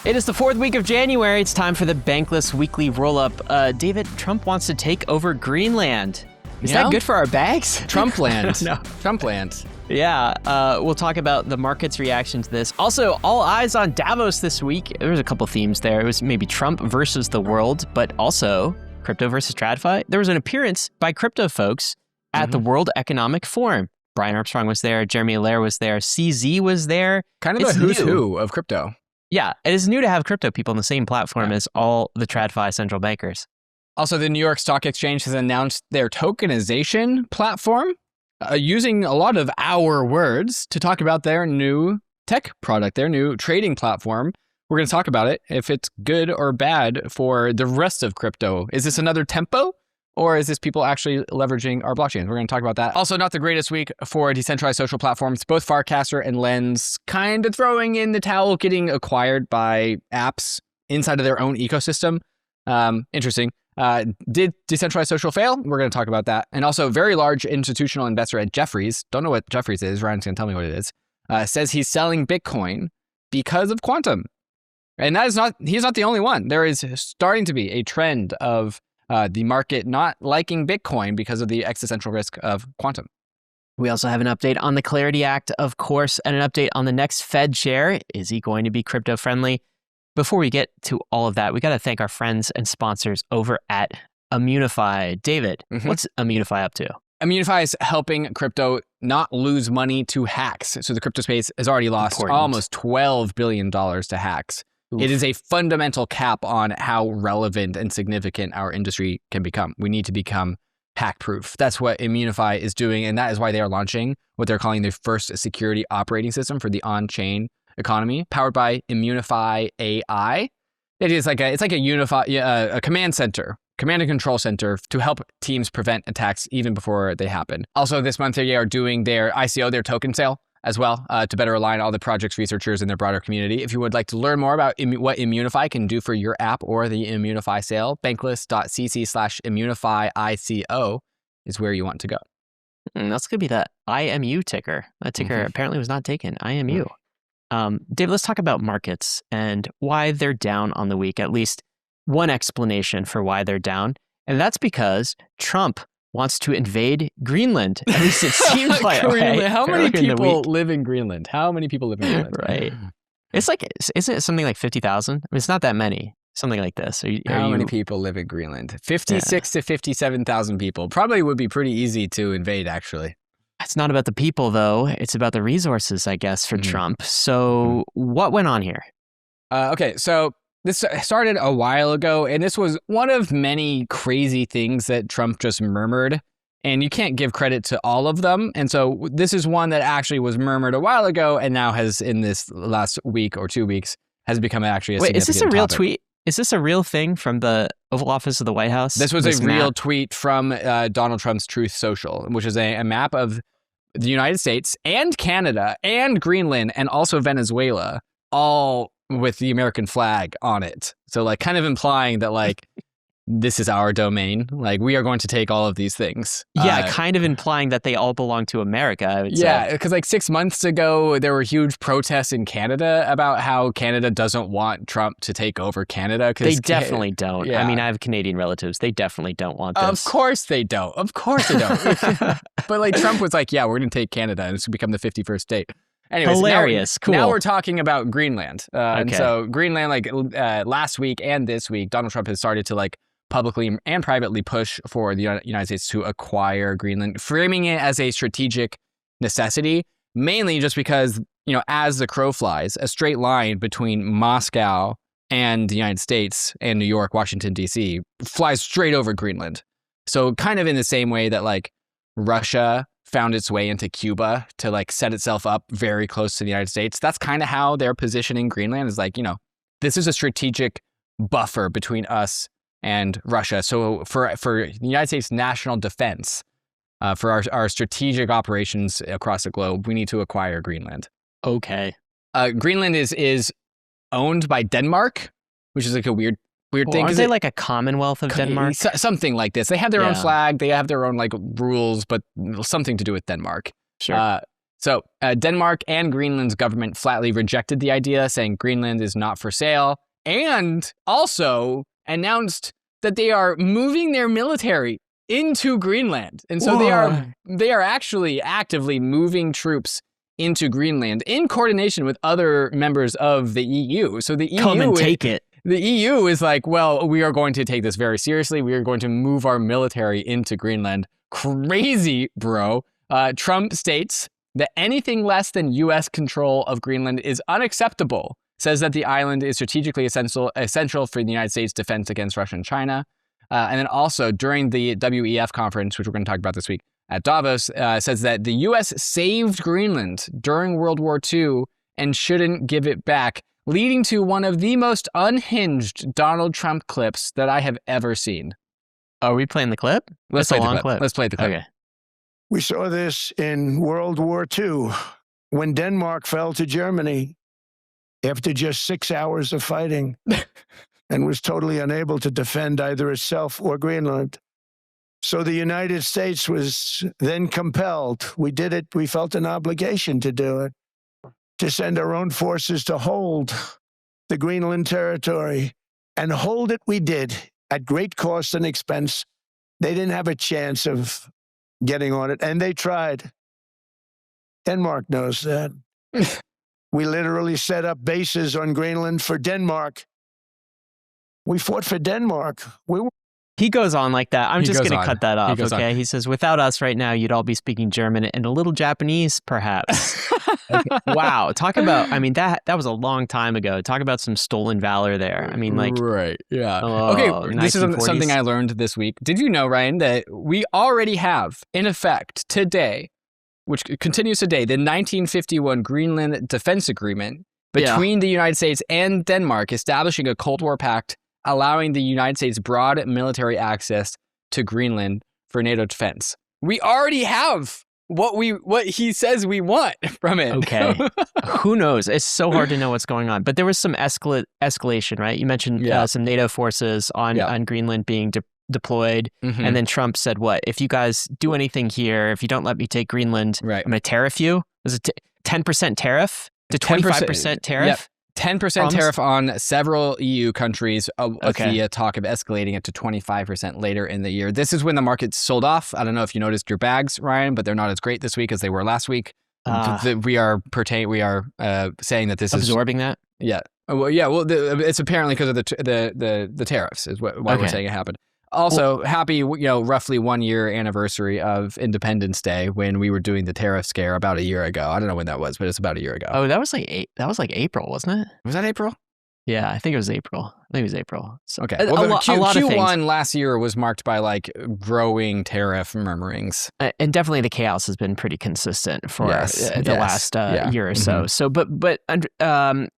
It is the 4th week of January. It's time for the Bankless weekly roll-up. David, Trump wants to take over Greenland. Is that good for our bags? Trump land. No. Trump land. Yeah, we'll talk about the market's reaction to this. Also, all eyes on Davos this week. There was a couple themes there. It was maybe Trump versus the world, but also crypto versus TRADFI. There was an appearance by crypto folks at the World Economic Forum. Brian Armstrong was there. Jeremy Allaire was there. CZ was there. Kind of a who's who of crypto. Yeah, it is new to have crypto people on the same platform as all the TRADFI central bankers. Also, the New York Stock Exchange has announced their tokenization platform, using a lot of our words to talk about their new tech product, their new trading platform. We're going to talk about it, if it's good or bad for the rest of crypto. Is this another Tempo? Or is this people actually leveraging our blockchains? We're going to talk about that. Also, not the greatest week for decentralized social platforms. Both Farcaster and Lens kind of throwing in the towel, getting acquired by apps inside of their own ecosystem. Interesting. Did decentralized social fail? We're going to talk about that. And also, very large institutional investor at Jefferies, don't know what Jefferies is, Ryan's going to tell me what it is, says he's selling Bitcoin because of quantum. And that is he's not the only one. There is starting to be a trend of the market not liking Bitcoin because of the existential risk of quantum. We also have an update on the Clarity Act, of course, and an update on the next Fed chair. Is he going to be crypto friendly? Before we get to all of that, we got to thank our friends and sponsors over at IMMUNEFI. David, what's IMMUNEFI up to? IMMUNEFI is helping crypto not lose money to hacks. So the crypto space has already lost almost $12 billion to hacks. Oof. It is a fundamental cap on how relevant and significant our industry can become. We need to become hack-proof. That's what IMMUNEFI is doing, and that is why they are launching what they're calling their first security operating system for the on-chain economy, powered by IMMUNEFI AI. It is a command center, command and control center to help teams prevent attacks even before they happen. Also, this month they are doing their ICO, their token sale, as well, to better align all the project's researchers and their broader community. If you would like to learn more about what IMMUNEFI can do for your app or the IMMUNEFI sale, bankless.cc/IMMUNEFI-ICO is where you want to go. That's going to be that IMU ticker. That ticker apparently was not taken, IMU. David, let's talk about markets and why they're down on the week, at least one explanation for why they're down. And that's because Trump wants to invade Greenland. At least it seems like Greenland. How many people live in Greenland? How many people live in Greenland? Right. It's like, isn't it something like 50,000? I mean, it's not that many. Something like this. How many people live in Greenland? 56 to 57,000 people. Probably would be pretty easy to invade, actually. It's not about the people, though. It's about the resources, I guess, for Trump. So what went on here? Okay, so this started a while ago, and this was one of many crazy things that Trump just murmured, and you can't give credit to all of them. And so this is one that actually was murmured a while ago, and now has, in this last week or 2 weeks, has become actually a significant is this a real topic. tweet? Is this a real thing from the Oval Office of the White House? This was a real tweet from Donald Trump's Truth Social, which is a map of the United States and Canada and Greenland and also Venezuela, all with the American flag on it. So like kind of implying that like this is our domain. Like we are going to take all of these things. Yeah, kind of implying that they all belong to America, I would say. Yeah, because like 6 months ago, there were huge protests in Canada about how Canada doesn't want Trump to take over Canada. They definitely don't. Yeah. I mean, I have Canadian relatives. They definitely don't want this. Of course they don't. Of course they don't. But like Trump was like, yeah, we're going to take Canada and it's going to become the 51st state. Anyways, hilarious. Cool. Now we're talking about Greenland. And Okay. so Greenland, like last week and this week, Donald Trump has started to like publicly and privately push for the United States to acquire Greenland, framing it as a strategic necessity, mainly just because, you know, as the crow flies, a straight line between Moscow and the United States and New York, Washington, D.C. flies straight over Greenland. So kind of in the same way that like Russia found its way into Cuba to like set itself up very close to the United States. That's kind of how they're positioning Greenland, is like, you know, this is a strategic buffer between us and Russia. So for the United States national defense, for our strategic operations across the globe, we need to acquire Greenland. Okay. Greenland is owned by Denmark, which is like a weird thing. Aren't they like a Commonwealth of Denmark? Something like this. They have their own flag. They have their own like rules, but something to do with Denmark. Sure. So Denmark and Greenland's government flatly rejected the idea, saying Greenland is not for sale, and also announced that they are moving their military into Greenland. And so they are actually actively moving troops into Greenland in coordination with other members of the EU. So the EU Come and take it. The EU is like, well, we are going to take this very seriously. We are going to move our military into Greenland. Crazy, bro. Trump states that anything less than U.S. control of Greenland is unacceptable, says that the island is strategically essential for the United States' defense against Russia and China. And then also during the WEF conference, which we're going to talk about this week at Davos, says that the U.S. saved Greenland during World War II and shouldn't give it back, leading to one of the most unhinged Donald Trump clips that I have ever seen. Are we playing the clip? Let's play the clip. Let's play the clip. Okay. We saw this in World War II when Denmark fell to Germany after just 6 hours of fighting and was totally unable to defend either itself or Greenland. So the United States was then compelled. We did it. We felt an obligation to do it, to send our own forces to hold the Greenland territory. And hold it we did at great cost and expense. They didn't have a chance of getting on it, and they tried. Denmark knows that. We literally set up bases on Greenland for Denmark. We fought for Denmark. He goes on like that. I'm just going to cut that off, okay? On. He says, without us right now, you'd all be speaking German and a little Japanese, perhaps. Okay. Wow. Talk about, I mean, that was a long time ago. Talk about some stolen valor there. I mean, like. Right. Yeah. Okay. This is something I learned this week. Did you know, Ryan, that we already have, in effect, today, which continues today, the 1951 Greenland Defense Agreement between the United States and Denmark, establishing a Cold War pact allowing the United States broad military access to Greenland for NATO defense. We already have what he says we want from it. Okay. Who knows? It's so hard to know what's going on. But there was some escalation, right? You mentioned some NATO forces on Greenland being deployed. Mm-hmm. And then Trump said, what? If you guys do anything here, if you don't let me take Greenland, I'm going to tariff you. There's a 10% tariff to 25% tariff. Yep. 10% tariff on several EU countries, with the talk of escalating it to 25% later in the year. This is when the market sold off. I don't know if you noticed your bags, Ryan, but they're not as great this week as they were last week. We are saying that this absorbing that. Yeah. Well, yeah. Well, it's apparently because of the tariffs is why we're saying it happened. Also, happy, roughly 1 year anniversary of Independence Day when we were doing the tariff scare about a year ago. I don't know when that was, but it's about a year ago. Oh, that was like April, wasn't it? Was that April? Yeah, I think it was April. So, okay. Well, Q1 last year was marked by like growing tariff murmurings. And definitely the chaos has been pretty consistent for the last year or so. Mm-hmm. So, but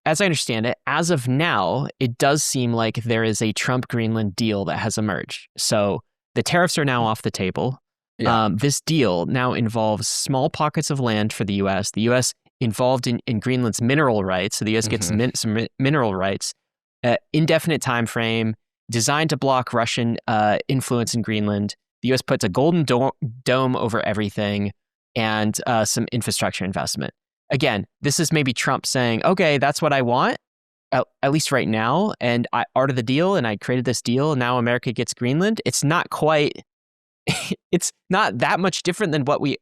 as I understand it, as of now, it does seem like there is a Trump-Greenland deal that has emerged. So the tariffs are now off the table. Yeah. This deal now involves small pockets of land for the U.S. The U.S. involved in Greenland's mineral rights. So the U.S. gets some mineral rights, indefinite time frame, designed to block Russian influence in Greenland. The U.S. puts a golden dome over everything and some infrastructure investment. Again, this is maybe Trump saying, okay, that's what I want, at least right now, and I art of the deal, and I created this deal, and now America gets Greenland. It's not quite, it's not that much different than what we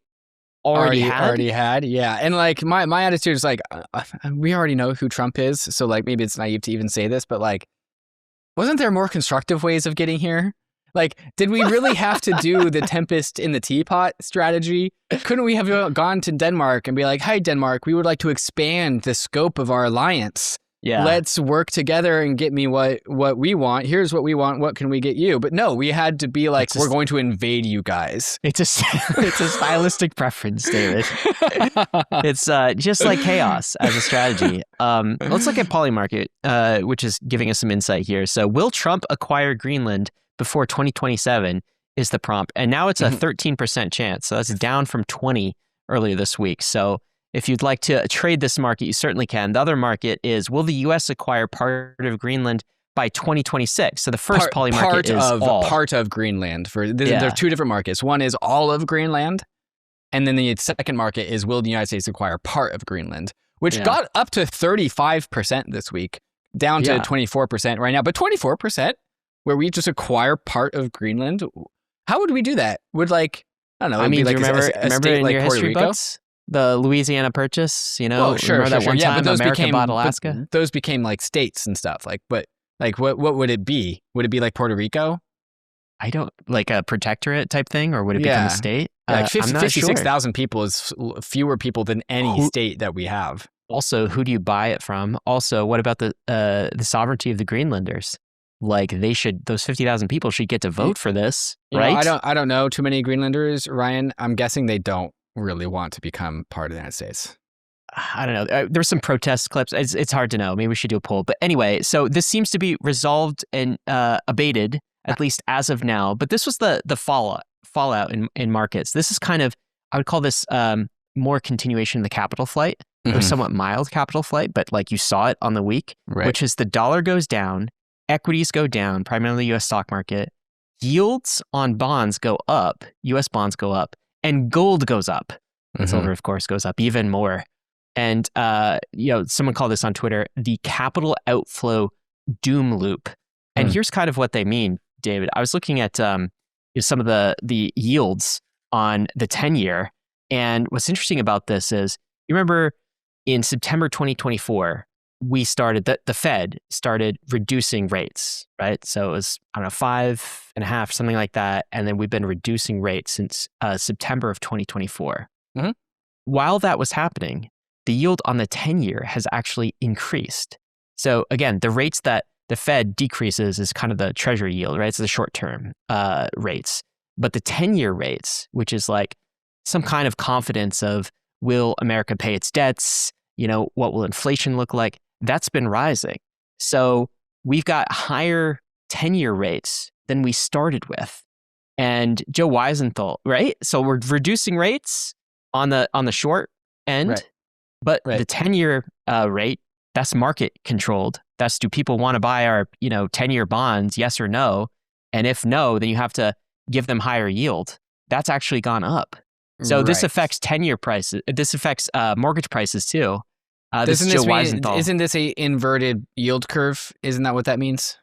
already had. Yeah. And like my attitude is like, we already know who Trump is. So like maybe it's naive to even say this, but like, wasn't there more constructive ways of getting here? Like, did we really have to do the tempest in the teapot strategy? Couldn't we have gone to Denmark and be like, hi, Denmark, we would like to expand the scope of our alliance. Yeah. Let's work together and get me what we want. Here's what we want. What can we get you? But no, we had to be like, we're going to invade you guys. It's a stylistic preference, David. It's just like chaos as a strategy. Let's look at POLYMARKET, which is giving us some insight here. So will Trump acquire Greenland before 2027 is the prompt. And now it's a 13% chance. So that's down from 20 earlier this week. So if you'd like to trade this market, you certainly can. The other market is, will the U.S. acquire part of Greenland by 2026? So the first POLYMARKET is all. Part of Greenland. There are two different markets. One is all of Greenland, And then the second market is, will the United States acquire part of Greenland, which got up to 35% this week, down to 24% right now. But 24%, where we just acquire part of Greenland, how would we do that? Would I don't know, I mean, be do you remember in like your Puerto history Rico? books? The Louisiana Purchase, Oh, sure, remember that one time but those America became, bought Alaska? those became like states and stuff. What would it be? Would it be like Puerto Rico? I don't, like a protectorate type thing, or would it become a state? Like I'm not sure. 56,000 people is fewer people than any state that we have. Also, who do you buy it from? Also, what about the sovereignty of the Greenlanders? Like those 50,000 people should get to vote for this, right? I don't know too many Greenlanders, Ryan. I'm guessing they don't really want to become part of the United States. I don't know. There's some protest clips. It's hard to know. Maybe we should do a poll. But anyway, so this seems to be resolved and abated, at least as of now. But this was the fallout in markets. This is kind of, I would call this more continuation of the capital flight. It was somewhat mild capital flight, but like you saw it on the week, which is the dollar goes down, equities go down, primarily the US stock market, yields on bonds go up, US bonds go up, and gold goes up. And silver, of course, goes up even more. And someone called this on Twitter the capital outflow doom loop. And here's kind of what they mean, David. I was looking at some of the yields on the 10-year. And what's interesting about this is, you remember in September 2024, we started, the Fed started reducing rates, right? So it was, 5.5, something like that. And then we've been reducing rates since September of 2024. While that was happening, the yield on the 10-year has actually increased. So again, the rates that the Fed decreases is kind of the treasury yield, right? It's the short-term rates. But the 10-year rates, which is like some kind of confidence of, will America pay its debts? What will inflation look like? That's been rising. So we've got higher 10-year rates than we started with. And Joe Weisenthal, right? So we're reducing rates on the short end, but the 10-year rate, that's market controlled. That's, do people want to buy our 10-year bonds, yes or no? And if no, then you have to give them higher yield. That's actually gone up. So this affects 10-year prices. This affects mortgage prices too. This is Joe Weisenthal. Isn't this a inverted yield curve? Isn't that what that means?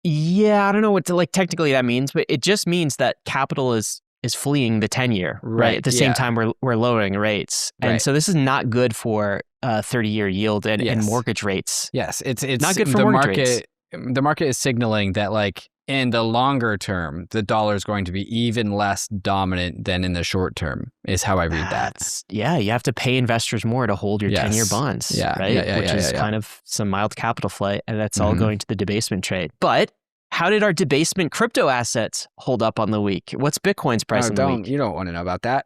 Yeah, I don't know what technically that means, but it just means that capital is fleeing the 10-year, right? At the same time, we're lowering rates. And so this is not good for 30-year yield and mortgage rates. Yes, it's not good for mortgage rates. The market is signaling that in the longer term, the dollar is going to be even less dominant than in the short term, is how I read that. Yeah, you have to pay investors more to hold your 10-year bonds, right? Which is kind of some mild capital flight, and that's all going to the debasement trade. But how did our debasement crypto assets hold up on the week? What's Bitcoin's price on the week? You don't want to know about that.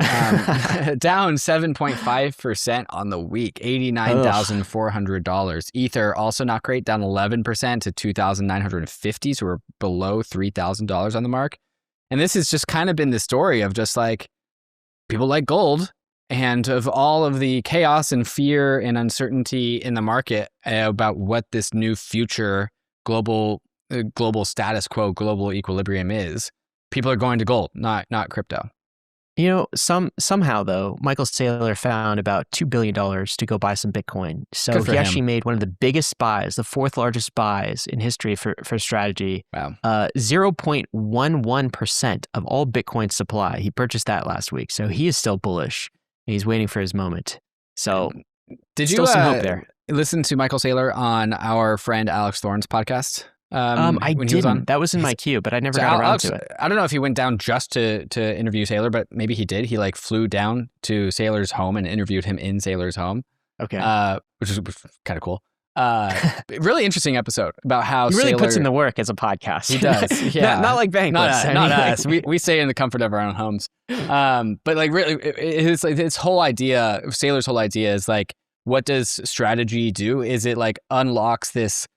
Down 7.5% on the week, $89,400. Ether also not great, down 11% to 2,950. So we're below $3,000 on the mark. And this has just kind of been the story of just people like gold, and of all of the chaos and fear and uncertainty in the market about what this new future global status quo, global equilibrium is, people are going to gold, not crypto. Somehow though, Michael Saylor found about $2 billion to go buy some Bitcoin. So he actually made one of the biggest buys, the fourth largest buys in history for strategy. Wow. 0.11% of all Bitcoin supply. He purchased that last week. So he is still bullish. He's waiting for his moment. So did you still some hope there. Listen to Michael Saylor on our friend Alex Thorne's podcast? I didn't. That was in my queue, but I never got around to it. I don't know if he went down just to interview Saylor, but maybe he did. He flew down to Saylor's home and interviewed him in Saylor's home. Okay. Which is kind of cool. Really interesting episode about how he really Saylor puts in the work as a podcast. He does. Yeah. not like Bankless. Not us. We stay in the comfort of our own homes. But really, his whole idea, Saylor's whole idea is what does strategy do? Is it unlocks this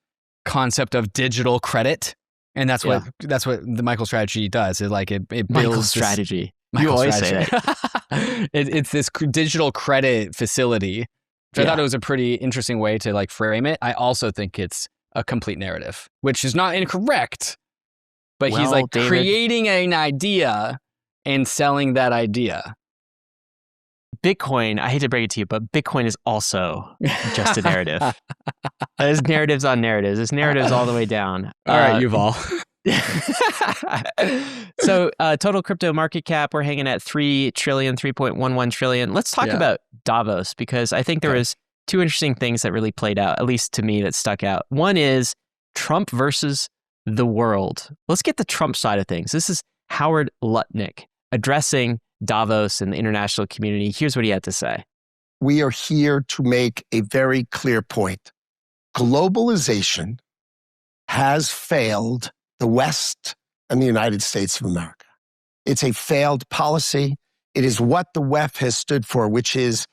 concept of digital credit, and that's what the Michael strategy does. It builds Michael strategy. You always say that. It's this digital credit facility. I thought it was a pretty interesting way to frame it. I also think it's a complete narrative, which is not incorrect, but he's David, creating an idea and selling that idea. Bitcoin, I hate to break it to you, but Bitcoin is also just a narrative. There's narratives on narratives. There's narratives all the way down. All right, Yuval. So total crypto market cap, we're hanging at 3.11 trillion. Let's talk about Davos, because I think there was two interesting things that really played out, at least to me, that stuck out. One is Trump versus the world. Let's get the Trump side of things. This is Howard Lutnick addressing Davos and the international community. Here's what he had to say. We are here to make a very clear point. Globalization has failed the West and the United States of America. It's a failed policy. It is what the WEF has stood for, which is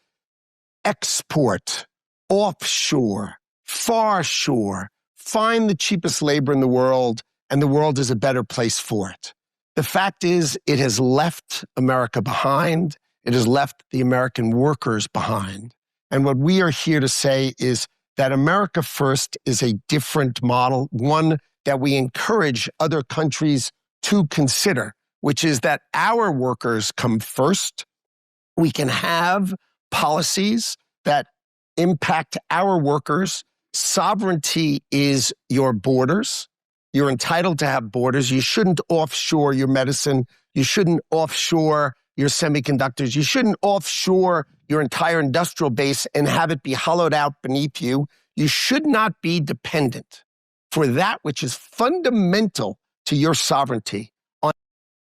export, offshore, far shore, find the cheapest labor in the world, and the world is a better place for it. The fact is, it has left America behind. It has left the American workers behind. And what we are here to say is that America First is a different model, one that we encourage other countries to consider, which is that our workers come first. We can have policies that impact our workers. Sovereignty is your borders. You're entitled to have borders. You shouldn't offshore your medicine. You shouldn't offshore your semiconductors. You shouldn't offshore your entire industrial base and have it be hollowed out beneath you. You should not be dependent for that which is fundamental to your sovereignty.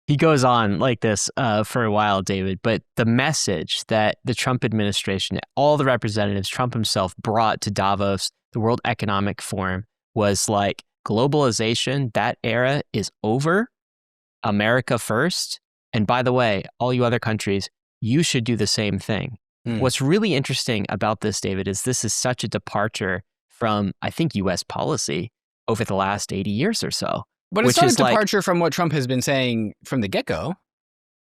He goes on like this for a while, David, but the message that the Trump administration, all the representatives, Trump himself brought to Davos, the World Economic Forum, was like, globalization, that era is over. America first. And by the way, all you other countries, you should do the same thing. What's really interesting about this, David, is this is such a departure from, I think, US policy over the last 80 years or so. But it's not a departure from what Trump has been saying from the get-go.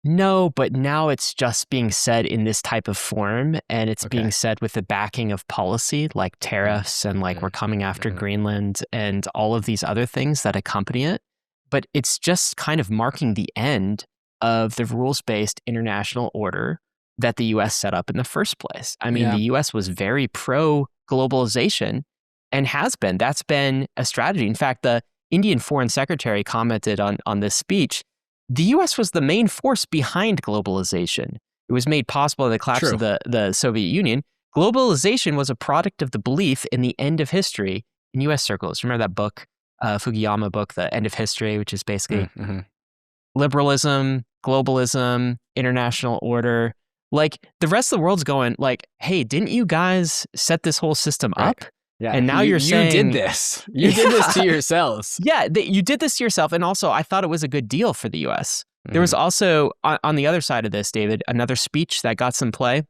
No, but now it's just being said in this type of form, and it's being said with the backing of policy like tariffs and like we're coming after Greenland and all of these other things that accompany it. But it's just kind of marking the end of the rules-based international order that the US set up in the first place. I mean, the US was very pro-globalization and has been. That's been a strategy. In fact, the Indian Foreign Secretary commented on this speech, the US was the main force behind globalization. It was made possible by the collapse of the Soviet Union. Globalization was a product of the belief in the end of history in US circles. Remember that book, Fukuyama book, The End of History, which is basically liberalism, globalism, international order. Like the rest of the world's going like, hey, didn't you guys set this whole system up? Yeah. And now you're saying... You did this. You did this to yourselves. Yeah, you did this to yourself. And also, I thought it was a good deal for the US. There was also, on the other side of this, David, another speech that got some play.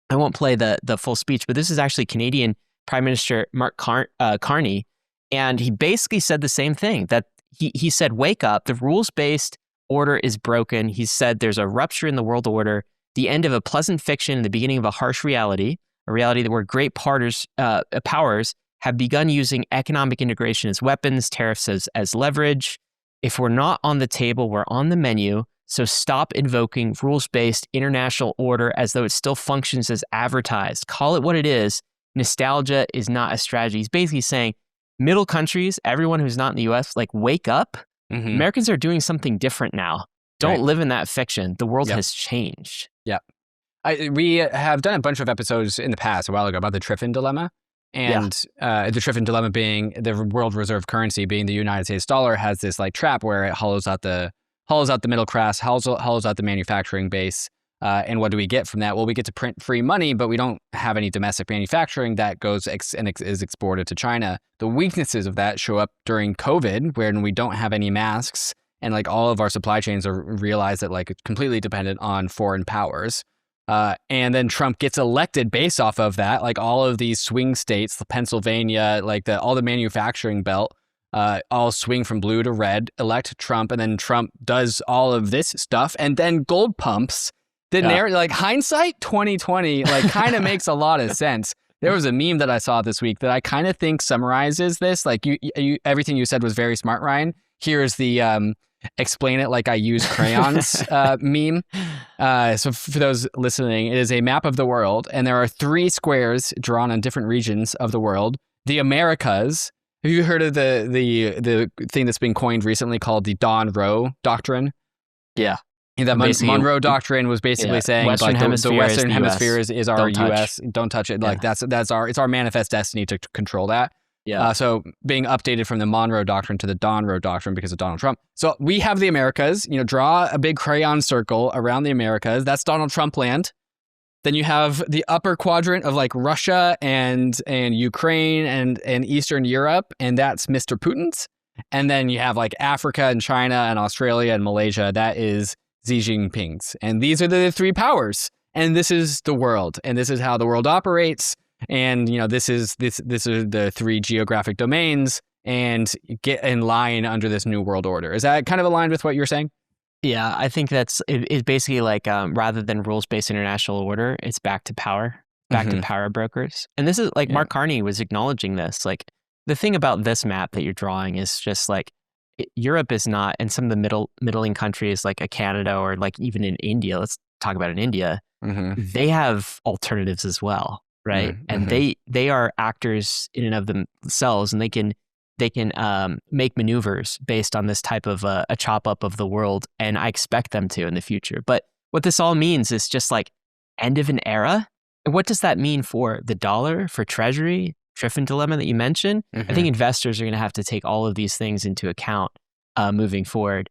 I won't play the full speech, but this is actually Canadian Prime Minister Mark Carney. And he basically said the same thing, that he said, wake up, the rules-based order is broken. He said there's a rupture in the world order, the end of a pleasant fiction and the beginning of a harsh reality, a reality that where great powers have begun using economic integration as weapons, tariffs as leverage. If we're not on the table, we're on the menu. So stop invoking rules-based international order as though it still functions as advertised. Call it what it is. Nostalgia is not a strategy. He's basically saying middle countries, everyone who's not in the US, like wake up. Americans are doing something different now. Don't live in that fiction. The world has changed. Yeah. We have done a bunch of episodes in the past, a while ago, about the Triffin dilemma. And the Triffin dilemma being the world reserve currency being the United States dollar has this like trap where it hollows out the middle class, hollows out the manufacturing base. And what do we get from that? Well, we get to print free money, but we don't have any domestic manufacturing that goes and is exported to China. The weaknesses of that show up during COVID, when we don't have any masks and like all of our supply chains are realized that like it's completely dependent on foreign powers. And then Trump gets elected based off of that, like all of these swing states, Pennsylvania, like all the manufacturing belt, all swing from blue to red, elect Trump, and then Trump does all of this stuff, and then gold pumps. The narrative, like hindsight 2020, like kind of makes a lot of sense. There was a meme that I saw this week that I kind of think summarizes this. Like you everything you said was very smart, Ryan. Here's the explain it like I use crayons meme. So for those listening, it is a map of the world, and there are 3 squares drawn on different regions of the world. The Americas. Have you heard of the thing that's been coined recently called the Don Rowe Doctrine? Yeah. The Monroe Doctrine was basically saying Western like Hemisphere the Western is the Hemisphere US. is our Don't touch. US. Don't touch it. Like it's our manifest destiny to control that. Yeah. So being updated from the Monroe Doctrine to the Don Rowe Doctrine because of Donald Trump. So we have the Americas. Draw a big crayon circle around the Americas. That's Donald Trump land. Then you have the upper quadrant of like Russia and Ukraine and Eastern Europe, and that's Mr. Putin's. And then you have like Africa and China and Australia and Malaysia. That is Xi Jinping's. And these are the 3 powers. And this is the world. And this is how the world operates. And this are the 3 geographic domains, and get in line under this new world order. Is that kind of aligned with what you're saying? Yeah, I think it's basically like rather than rules-based international order, it's back to power, back to power brokers. And this is like Mark Carney was acknowledging this. Like the thing about this map that you're drawing is just like Europe is not, and some of the middling countries like a Canada or like even in India, let's talk about in India, they have alternatives as well, right? And they are actors in and of themselves, and they can make maneuvers based on this type of a chop up of the world, and I expect them to in the future. But what this all means is just like end of an era. And what does that mean for the dollar, for Treasury, Triffin dilemma that you mentioned? I think investors are going to have to take all of these things into account moving forward.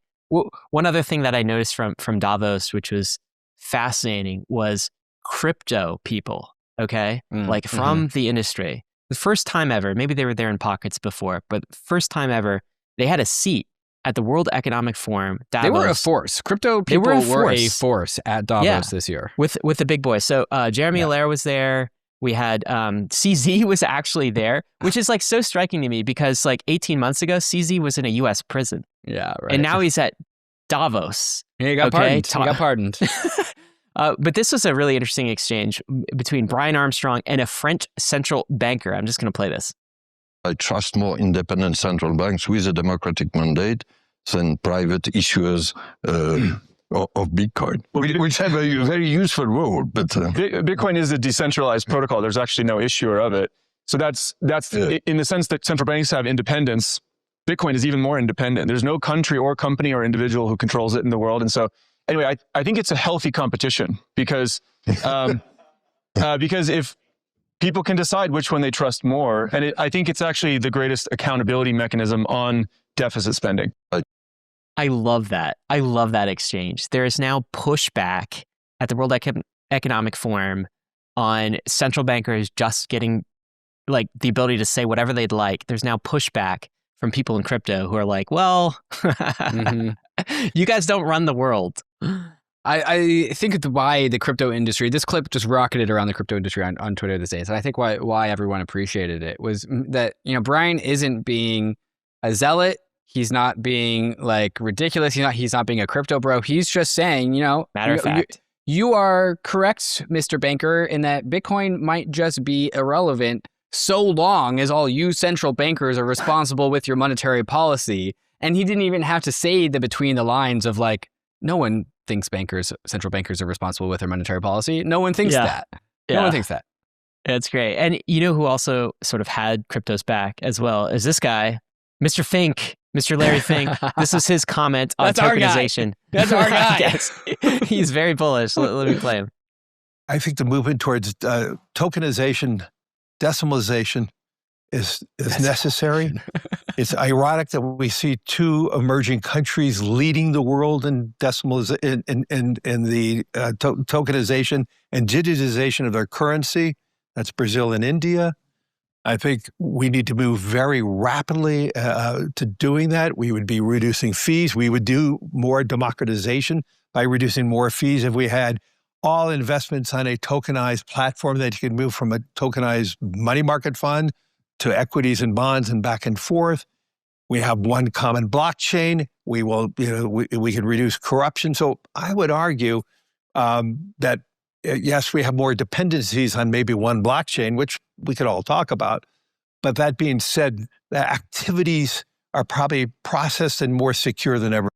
One other thing that I noticed from Davos, which was fascinating, was crypto people, okay? Like from the industry. The first time ever, maybe they were there in pockets before, but first time ever, they had a seat at the World Economic Forum, Davos. They were a force. Crypto people were a force at Davos this year. With the big boys. So Jeremy Allaire was there. We had CZ was actually there, which is like so striking to me because like 18 months ago, CZ was in a US prison. Yeah, right. And now he's at Davos. Yeah, he got pardoned. He got pardoned. But this was a really interesting exchange between Brian Armstrong and a French central banker. I'm just going to play this. I trust more independent central banks with a democratic mandate than private issuers of Bitcoin, which have a very useful role. But Bitcoin is a decentralized protocol. There's actually no issuer of it. So that's in the sense that central banks have independence. Bitcoin is even more independent. There's no country or company or individual who controls it in the world. And so anyway, I think it's a healthy competition because if people can decide which one they trust more, and I think it's actually the greatest accountability mechanism on deficit spending. I love that. I love that exchange. There is now pushback at the World Economic Forum on central bankers just getting like the ability to say whatever they'd like. There's now pushback from people in crypto who are like, well, you guys don't run the world. I think why the crypto industry, this clip just rocketed around the crypto industry on Twitter these days. And I think why everyone appreciated it was that, Brian isn't being a zealot. He's not being like ridiculous. He's not being a crypto bro. He's just saying, matter of fact, you are correct, Mr. Banker, in that Bitcoin might just be irrelevant so long as all you central bankers are responsible with your monetary policy. And he didn't even have to say the between the lines of like, no one thinks central bankers are responsible with their monetary policy. No one thinks that. No one thinks that. That's great. And you know who also sort of had cryptos back as well is this guy, Mr. Fink, Mr. Larry Fink. This is his comment on tokenization. That's our guy. Yes. He's very bullish. Let me play him. I think the movement towards tokenization, decimalization is necessary. It's ironic that we see two emerging countries leading the world in decimalization in the tokenization and digitization of their currency. That's Brazil and India. I think we need to move very rapidly to doing that. We would be reducing fees. We would do more democratization by reducing more fees if we had all investments on a tokenized platform that you could move from a tokenized money market fund to equities and bonds and back and forth. We have one common blockchain. We will, we can reduce corruption. So I would argue that yes, we have more dependencies on maybe one blockchain, which we could all talk about. But that being said, the activities are probably processed and more secure than ever.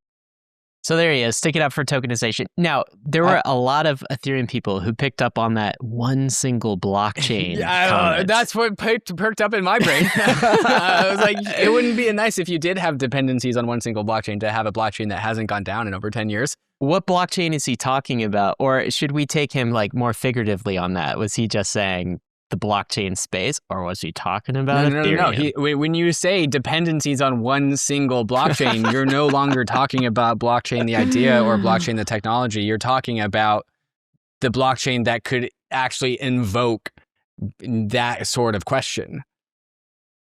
So there he is, sticking up for tokenization. Now, there were a lot of Ethereum people who picked up on that one single blockchain. Yeah, that's what perked up in my brain. I was like, it wouldn't be nice if you did have dependencies on one single blockchain to have a blockchain that hasn't gone down in over 10 years. What blockchain is he talking about? Or should we take him like more figuratively on that? Was he just saying the blockchain space, or was he talking about Ethereum? No. When you say dependencies on one single blockchain, you're no longer talking about blockchain the idea or blockchain the technology. You're talking about the blockchain that could actually invoke that sort of question.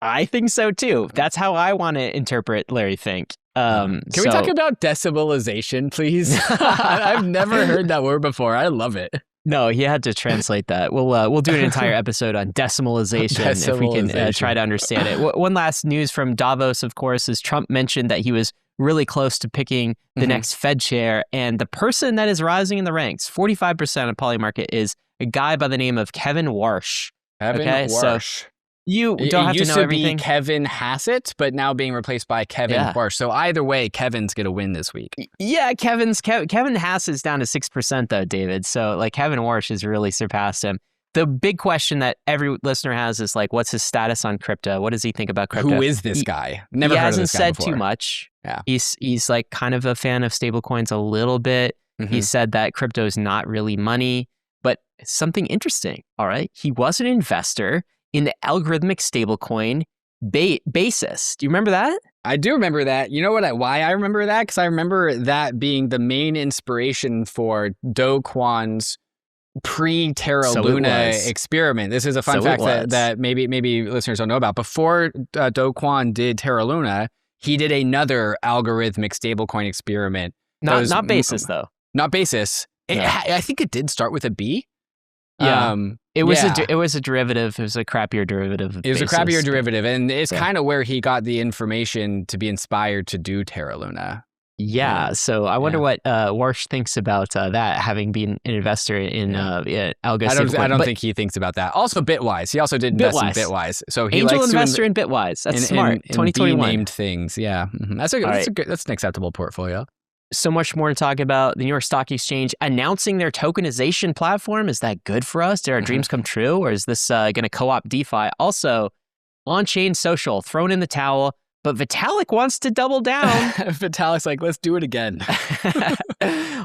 I think so too. That's how I want to interpret Larry Fink. Can we talk about decimalization, please? I've never heard that word before. I love it. No, he had to translate that. We'll do an entire episode on decimalization if we can try to understand it. One last news from Davos, of course, is Trump mentioned that he was really close to picking the next Fed chair. And the person that is rising in the ranks, 45% of POLYMARKET, is a guy by the name of Kevin Warsh. Warsh. So you don't have to know everything. It used to be Kevin Hassett, but now being replaced by Kevin Warsh. So either way, Kevin's going to win this week. Yeah, Kevin Hassett's down to 6% though, David. So like Kevin Warsh has really surpassed him. The big question that every listener has is like, what's his status on crypto? What does he think about crypto? Who is this guy? Never heard of this guy before. He hasn't said too much. Yeah. He's like kind of a fan of stablecoins a little bit. He said that crypto is not really money, but something interesting. All right. He was an investor in the algorithmic stablecoin Basis. Do you remember that? I do remember that. You know why I remember that? Because I remember that being the main inspiration for Do Kwon's pre-Terra Luna experiment. This is a fun fact that maybe listeners don't know about. Before Do Kwon did Terra Luna, he did another algorithmic stablecoin experiment. Not Basis, though. Not Basis. I think it did start with a B. Yeah. It was a derivative. It was a crappier derivative. It was a crappier derivative, and it's kind of where he got the information to be inspired to do Terra Luna. Yeah. So I wonder what Warsh thinks about that, having been an investor in algo stablecoin. I don't think he thinks about that. Also, Bitwise. He also did invest in Bitwise. So he angel likes investor in Bitwise. That's smart. 2021 named things. Yeah, that's an acceptable portfolio. So much more to talk about. The New York Stock Exchange announcing their tokenization platform. Is that good for us? Did our dreams come true? Or is this going to co-opt DeFi? Also, on-chain social, thrown in the towel, but Vitalik wants to double down. Vitalik's like, let's do it again.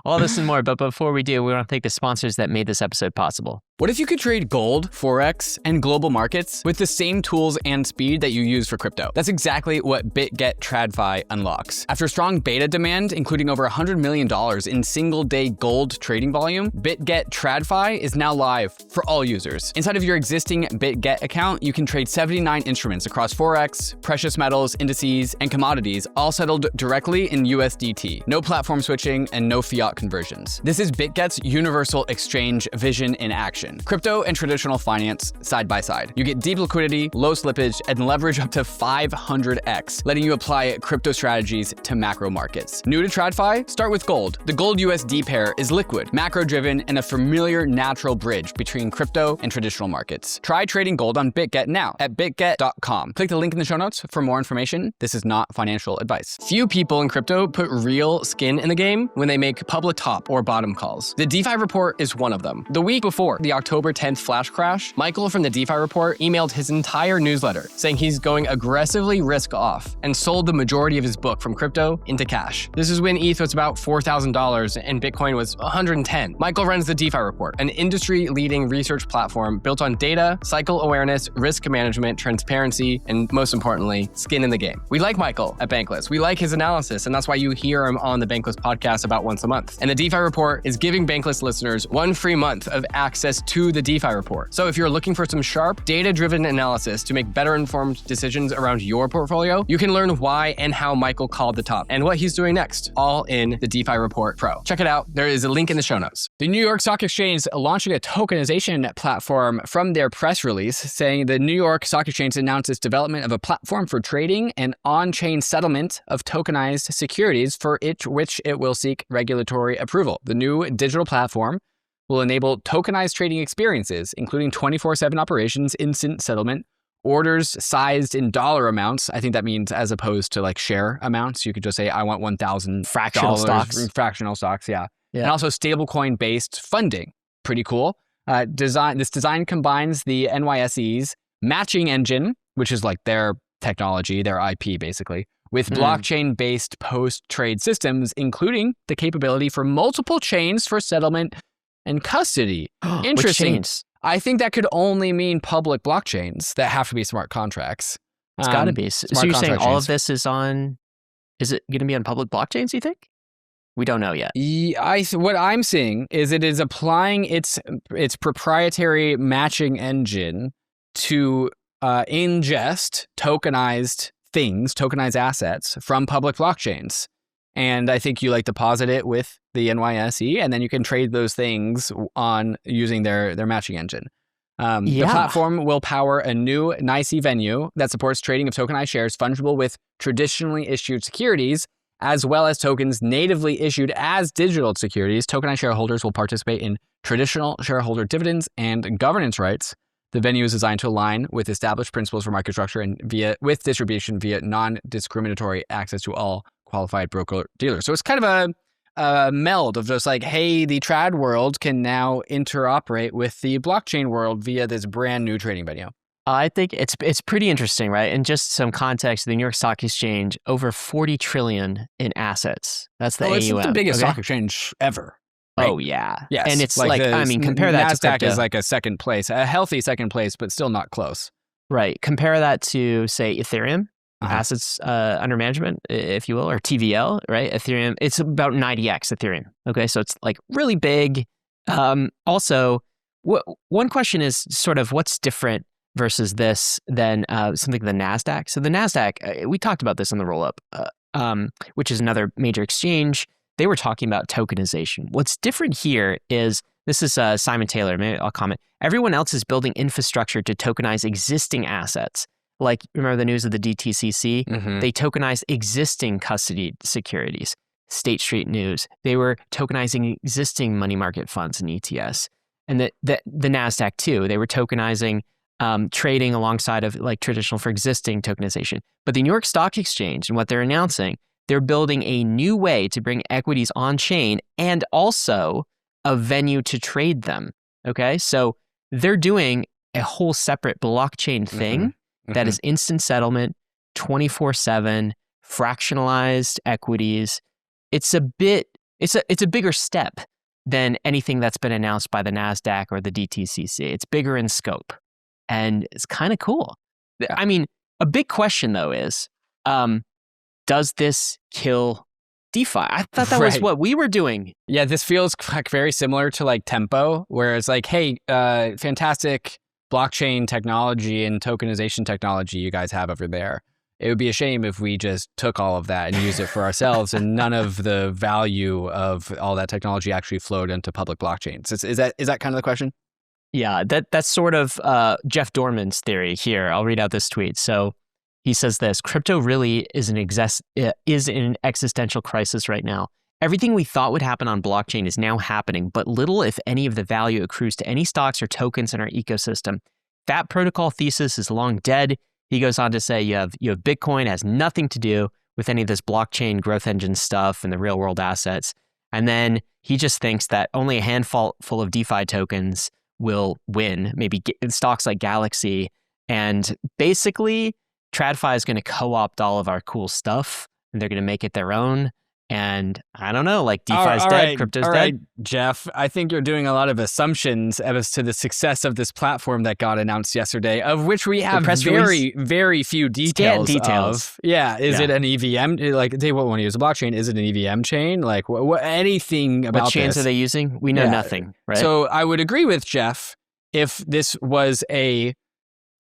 All this and more. But before we do, we want to thank the sponsors that made this episode possible. What if you could trade gold, Forex, and global markets with the same tools and speed that you use for crypto? That's exactly what BITGET TRADFI unlocks. After strong beta demand, including over $100 million in single-day gold trading volume, BITGET TRADFI is now live for all users. Inside of your existing BITGET account, you can trade 79 instruments across Forex, precious metals, indices, and commodities, all settled directly in USDT. No platform switching and no fiat conversions. This is BITGET's universal exchange vision in action. Crypto and traditional finance side by side. You get deep liquidity, low slippage, and leverage up to 500x, letting you apply crypto strategies to macro markets. New to TRADFI? Start with gold. The gold USD pair is liquid, macro-driven, and a familiar natural bridge between crypto and traditional markets. Try trading gold on BitGet now at bitget.com. Click the link in the show notes for more information. This is not financial advice. Few people in crypto put real skin in the game when they make public top or bottom calls. The DeFi report is one of them. The week before the October 10th flash crash, Michael from the DeFi report emailed his entire newsletter saying he's going aggressively risk off and sold the majority of his book from crypto into cash. This is when ETH was about $4,000 and Bitcoin was $110. Michael runs the DeFi report, an industry-leading research platform built on data, cycle awareness, risk management, transparency, and most importantly, skin in the game. We like Michael at Bankless. We like his analysis, and that's why you hear him on the Bankless podcast about once a month. And the DeFi report is giving Bankless listeners 1 free month of access to the DeFi report. So if you're looking for some sharp, data-driven analysis to make better informed decisions around your portfolio, you can learn why and how Michael called the top and what he's doing next, all in the DeFi Report Pro. Check it out. There is a link in the show notes. The New York Stock Exchange launching a tokenization platform from their press release, saying the New York Stock Exchange announced its development of a platform for trading and on-chain settlement of tokenized securities for which it will seek regulatory approval. The new digital platform will enable tokenized trading experiences, including 24/7 operations, instant settlement, orders sized in dollar amounts. I think that means as opposed to like share amounts. You could just say, I want 1,000 fractional stocks. Fractional stocks, yeah. And also stablecoin based funding. Pretty cool. This design combines the NYSE's matching engine, which is like their technology, their IP basically, with blockchain-based post-trade systems, including the capability for multiple chains for settlement and custody. Interesting. Which chains? I think that could only mean public blockchains that have to be smart contracts. It's got to be. So you're saying all of this is on, is it going to be on public blockchains, you think? We don't know yet. What I'm seeing is it is applying its proprietary matching engine to ingest tokenized things, tokenized assets from public blockchains. And I think you like deposit it with the NYSE, and then you can trade those things on using their matching engine. The platform will power a new NYSE venue that supports trading of tokenized shares fungible with traditionally issued securities, as well as tokens natively issued as digital securities. Tokenized shareholders will participate in traditional shareholder dividends and governance rights. The venue is designed to align with established principles for market structure and with distribution via non-discriminatory access to all qualified broker-dealers. So it's kind of a meld of just like, hey, the trad world can now interoperate with the blockchain world via this brand new trading venue. I think it's pretty interesting, right? And just some context, the New York Stock Exchange, over 40 trillion in assets. That's the AUM. It's the biggest stock exchange ever. Right? Oh, yeah. Yes. And it's like I mean, compare that to crypto. NASDAQ is like a second place, a healthy second place, but still not close. Right. Compare that to, say, Ethereum, assets under management, if you will, or TVL, right? Ethereum, it's about 90x Ethereum. Okay. So it's like really big. Also, one question is sort of what's different versus this than something like the NASDAQ. So the NASDAQ, we talked about this on the roll-up, which is another major exchange. They were talking about tokenization. What's different here is, this is Simon Taylor, maybe I'll comment. Everyone else is building infrastructure to tokenize existing assets. Like, remember the news of the DTCC? They tokenized existing custody securities. State Street News, they were tokenizing existing money market funds and ETFs. And the NASDAQ too, they were tokenizing trading alongside of like traditional for existing tokenization. But the New York Stock Exchange and what they're announcing, they're building a new way to bring equities on chain and also a venue to trade them. Okay. So they're doing a whole separate blockchain thing that is instant settlement, 24/7, fractionalized equities. It's a bigger step than anything that's been announced by the NASDAQ or the DTCC. It's bigger in scope. And it's kind of cool. I mean, a big question though is, does this kill DeFi? I thought that was what we were doing. Yeah, this feels like very similar to like Tempo, where it's like, hey, fantastic blockchain technology and tokenization technology you guys have over there. It would be a shame if we just took all of that and used it for ourselves and none of the value of all that technology actually flowed into public blockchains. Is that kind of the question? Yeah, that's sort of Jeff Dorman's theory here. I'll read out this tweet. So he says this: crypto really is in an existential crisis right now. Everything we thought would happen on blockchain is now happening, but little, if any, of the value accrues to any stocks or tokens in our ecosystem. That protocol thesis is long dead. He goes on to say you have Bitcoin has nothing to do with any of this blockchain growth engine stuff and the real world assets. And then he just thinks that only a handful of DeFi tokens will win, maybe stocks like Galaxy. And basically, TRADFI is going to co-opt all of our cool stuff and they're going to make it their own. And I don't know, like DeFi's dead, crypto's dead. Right, Jeff, I think you're doing a lot of assumptions as to the success of this platform that got announced yesterday, of which we have very few details of. Yeah, is it an EVM? Like, they won't want to use a blockchain. Is it an EVM chain? Like, what anything about what chains this? Are they using? We know nothing, right? So I would agree with Jeff if this was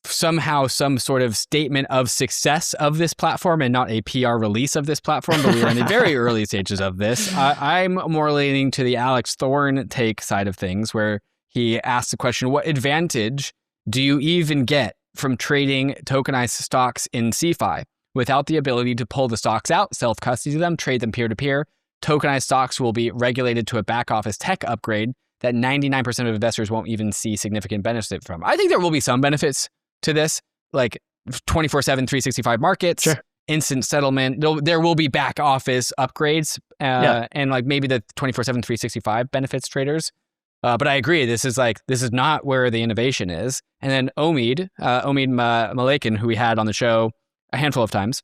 somehow some sort of statement of success of this platform and not a PR release of this platform, but we are in the very early stages of this. I'm more leaning to the Alex Thorn take side of things, where he asks the question, what advantage do you even get from trading tokenized stocks in CeFi without the ability to pull the stocks out, self-custody them, trade them peer-to-peer? Tokenized stocks will be regulated to a back office tech upgrade that 99% of investors won't even see significant benefit from. I think there will be some benefits to this. like 24/7, 365 markets, Sure. instant settlement. There will be back office upgrades and like maybe the 24/7, 365 benefits traders. But I agree, this is not where the innovation is. And then Omid Malakin, who we had on the show a handful of times,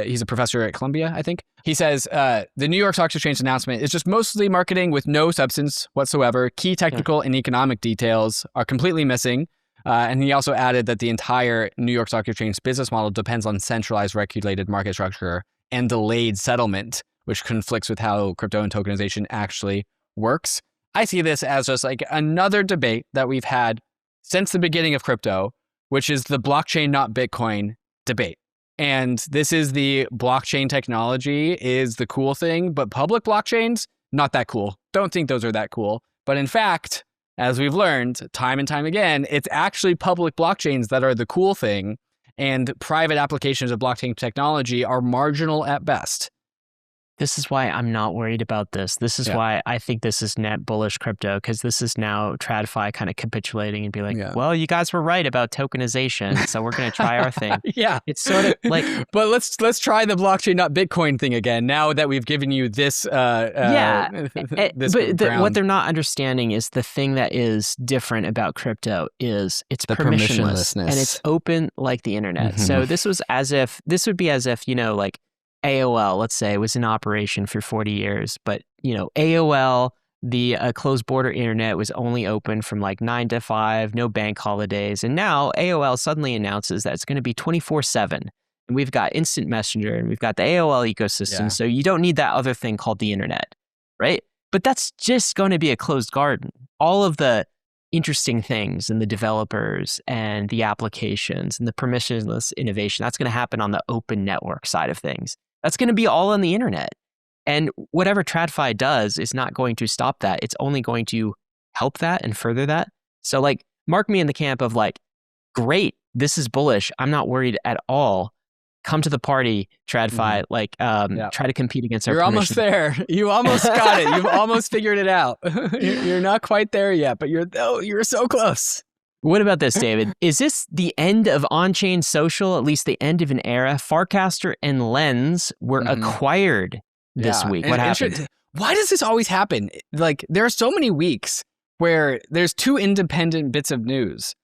he's a professor at Columbia, I think. He says, the New York Stock Exchange announcement is just mostly marketing with no substance whatsoever. Key technical and economic details are completely missing. And he also added that the entire New York Stock Exchange business model depends on centralized regulated market structure and delayed settlement, which conflicts with how crypto and tokenization actually works. I see this as just like another debate that we've had since the beginning of crypto, which is the blockchain, not Bitcoin debate. And this is the blockchain technology is the cool thing, but public blockchains, not that cool. Don't think those are that cool. But in fact, as we've learned time and time again, it's actually public blockchains that are the cool thing, and private applications of blockchain technology are marginal at best. This is why I'm not worried about this. This is why I think this is net bullish crypto, because this is now TRADFI kind of capitulating and be like, well, you guys were right about tokenization, so we're going to try our thing. It's sort of like... But let's try the blockchain, not Bitcoin thing again, now that we've given you this this what they're not understanding is the thing that is different about crypto is it's the permissionless and it's open like the internet. So this would be as if, you know, like AOL, let's say, was in operation for 40 years, but, you know, AOL, the closed border internet was only open from like 9 to 5, no bank holidays. And now AOL suddenly announces that it's going to be 24/7. And we've got instant messenger and we've got the AOL ecosystem. So you don't need that other thing called the internet, right? But that's just going to be a closed garden. All of the interesting things and the developers and the applications and the permissionless innovation, that's going to happen on the open network side of things. That's going to be all on the internet. And whatever TRADFI does is not going to stop that. It's only going to help that and further that. So like, mark me in the camp of like, great, this is bullish. I'm not worried at all. Come to the party, TRADFI, like try to compete against our You're almost there. You almost got it. You've almost figured it out. You're not quite there yet, but you're so close. What about this, David? Is this the end of on-chain social, at least the end of an era? Farcaster and Lens were acquired this week. What happened? Why does this always happen? Like, there are so many weeks where there's two independent bits of news,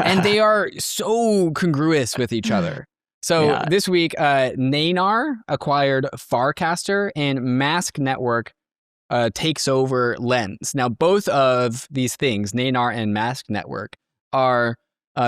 and they are so congruous with each other. So this week, Naynar acquired Farcaster, and Mask Network takes over Lens. Now, both of these things, Naynar and Mask Network, are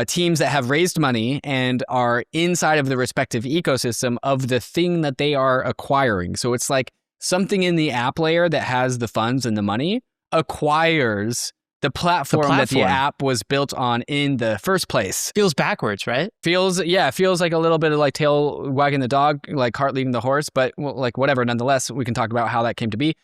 teams that have raised money and are inside of the respective ecosystem of the thing that they are acquiring. So it's like something in the app layer that has the funds and the money acquires the platform that the app was built on in the first place. Feels backwards, right? Feels like a little bit of like tail wagging the dog, like cart leading the horse, but like whatever. Nonetheless, we can talk about how that came to be.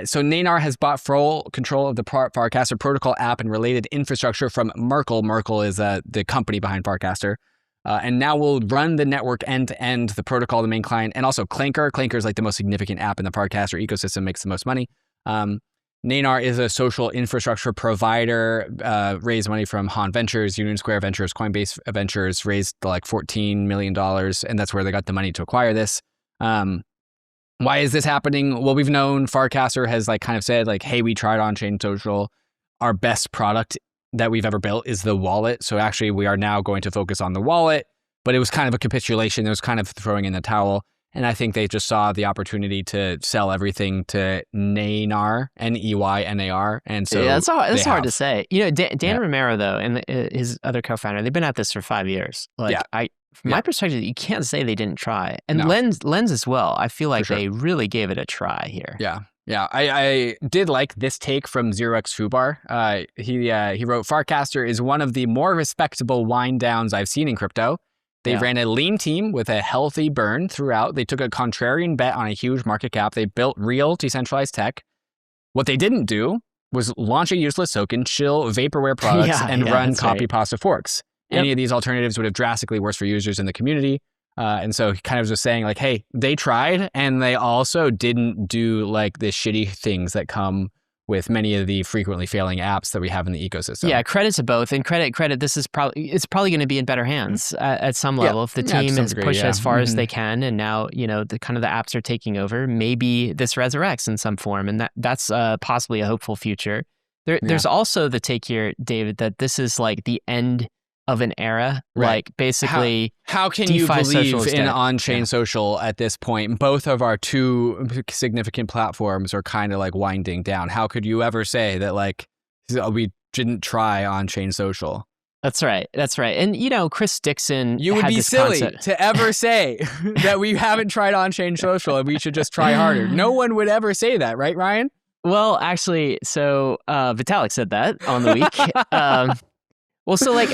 So Naynar has bought full control of the Farcaster protocol app and related infrastructure from Merkle. Merkle is the company behind Farcaster. And now we'll run the network end-to-end, the protocol, the main client, and also Clanker. Clanker is like the most significant app in the Farcaster ecosystem, makes the most money. Naynar is a social infrastructure provider, raised money from Han Ventures, Union Square Ventures, Coinbase Ventures, raised like $14 million, and that's where they got the money to acquire this. Why is this happening? Well, we've known Farcaster has like kind of said like, hey, we tried on-chain social. Our best product that we've ever built is the wallet. So actually we are now going to focus on the wallet, but it was kind of a capitulation. It was kind of throwing in the towel. And I think they just saw the opportunity to sell everything to Naynar, Neynar. And so that's hard to say. You know, Dan Romero, though, and his other co-founder, they've been at this for 5 years. Like, from my perspective, you can't say they didn't try. And Lens as well. I feel like they really gave it a try here. Yeah, I did like this take from 0x Fubar. He wrote, Farcaster is one of the more respectable wind downs I've seen in crypto. They ran a lean team with a healthy burn throughout. They took a contrarian bet on a huge market cap. They built real decentralized tech. What they didn't do was launch a useless token, chill vaporware products, and run copy pasta forks. Any of these alternatives would have drastically worse for users in the community. And so he kind of was just saying like, hey, they tried and they also didn't do like the shitty things that come with many of the frequently failing apps that we have in the ecosystem. Yeah, credit to both, and credit. This is it's probably going to be in better hands at some level if the team is pushed as far as they can, and now the kind of the apps are taking over. Maybe this resurrects in some form, and that's possibly a hopeful future. There's also the take here, David, that this is like the end of an era. Right. Like basically, how can DeFi you believe in dead. on-chain social at this point? Both of our two significant platforms are kind of like winding down. How could you ever say that like we didn't try on-chain social? That's right. And Chris Dixon, you would had be this silly concept. to ever say that we haven't tried on-chain social and we should just try harder. No one would ever say that, right, Ryan? Well, actually, so Vitalik said that on the week. Well, so like,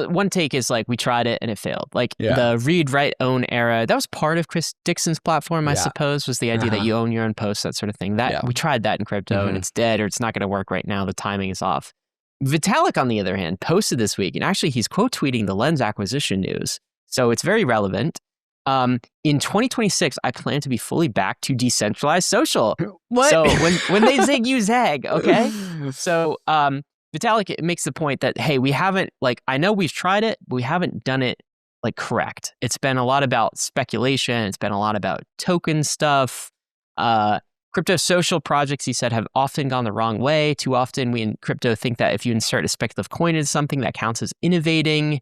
one take is like we tried it and it failed. Like the read, write, own era, that was part of Chris Dixon's platform, I suppose, was the idea that you own your own posts, that sort of thing. We tried that in crypto and it's dead, or it's not going to work right now. The timing is off. Vitalik, on the other hand, posted this week, and actually he's quote tweeting the Lens acquisition news. So it's very relevant. In 2026, I plan to be fully back to decentralized social. What? So when they zig, you zag, okay? So Vitalik makes the point that, hey, we haven't, like, I know we've tried it, but we haven't done it, like, correct. It's been a lot about speculation. It's been a lot about token stuff. Crypto social projects, he said, have often gone the wrong way. Too often, we in crypto think that if you insert a speculative coin into something, that counts as innovating.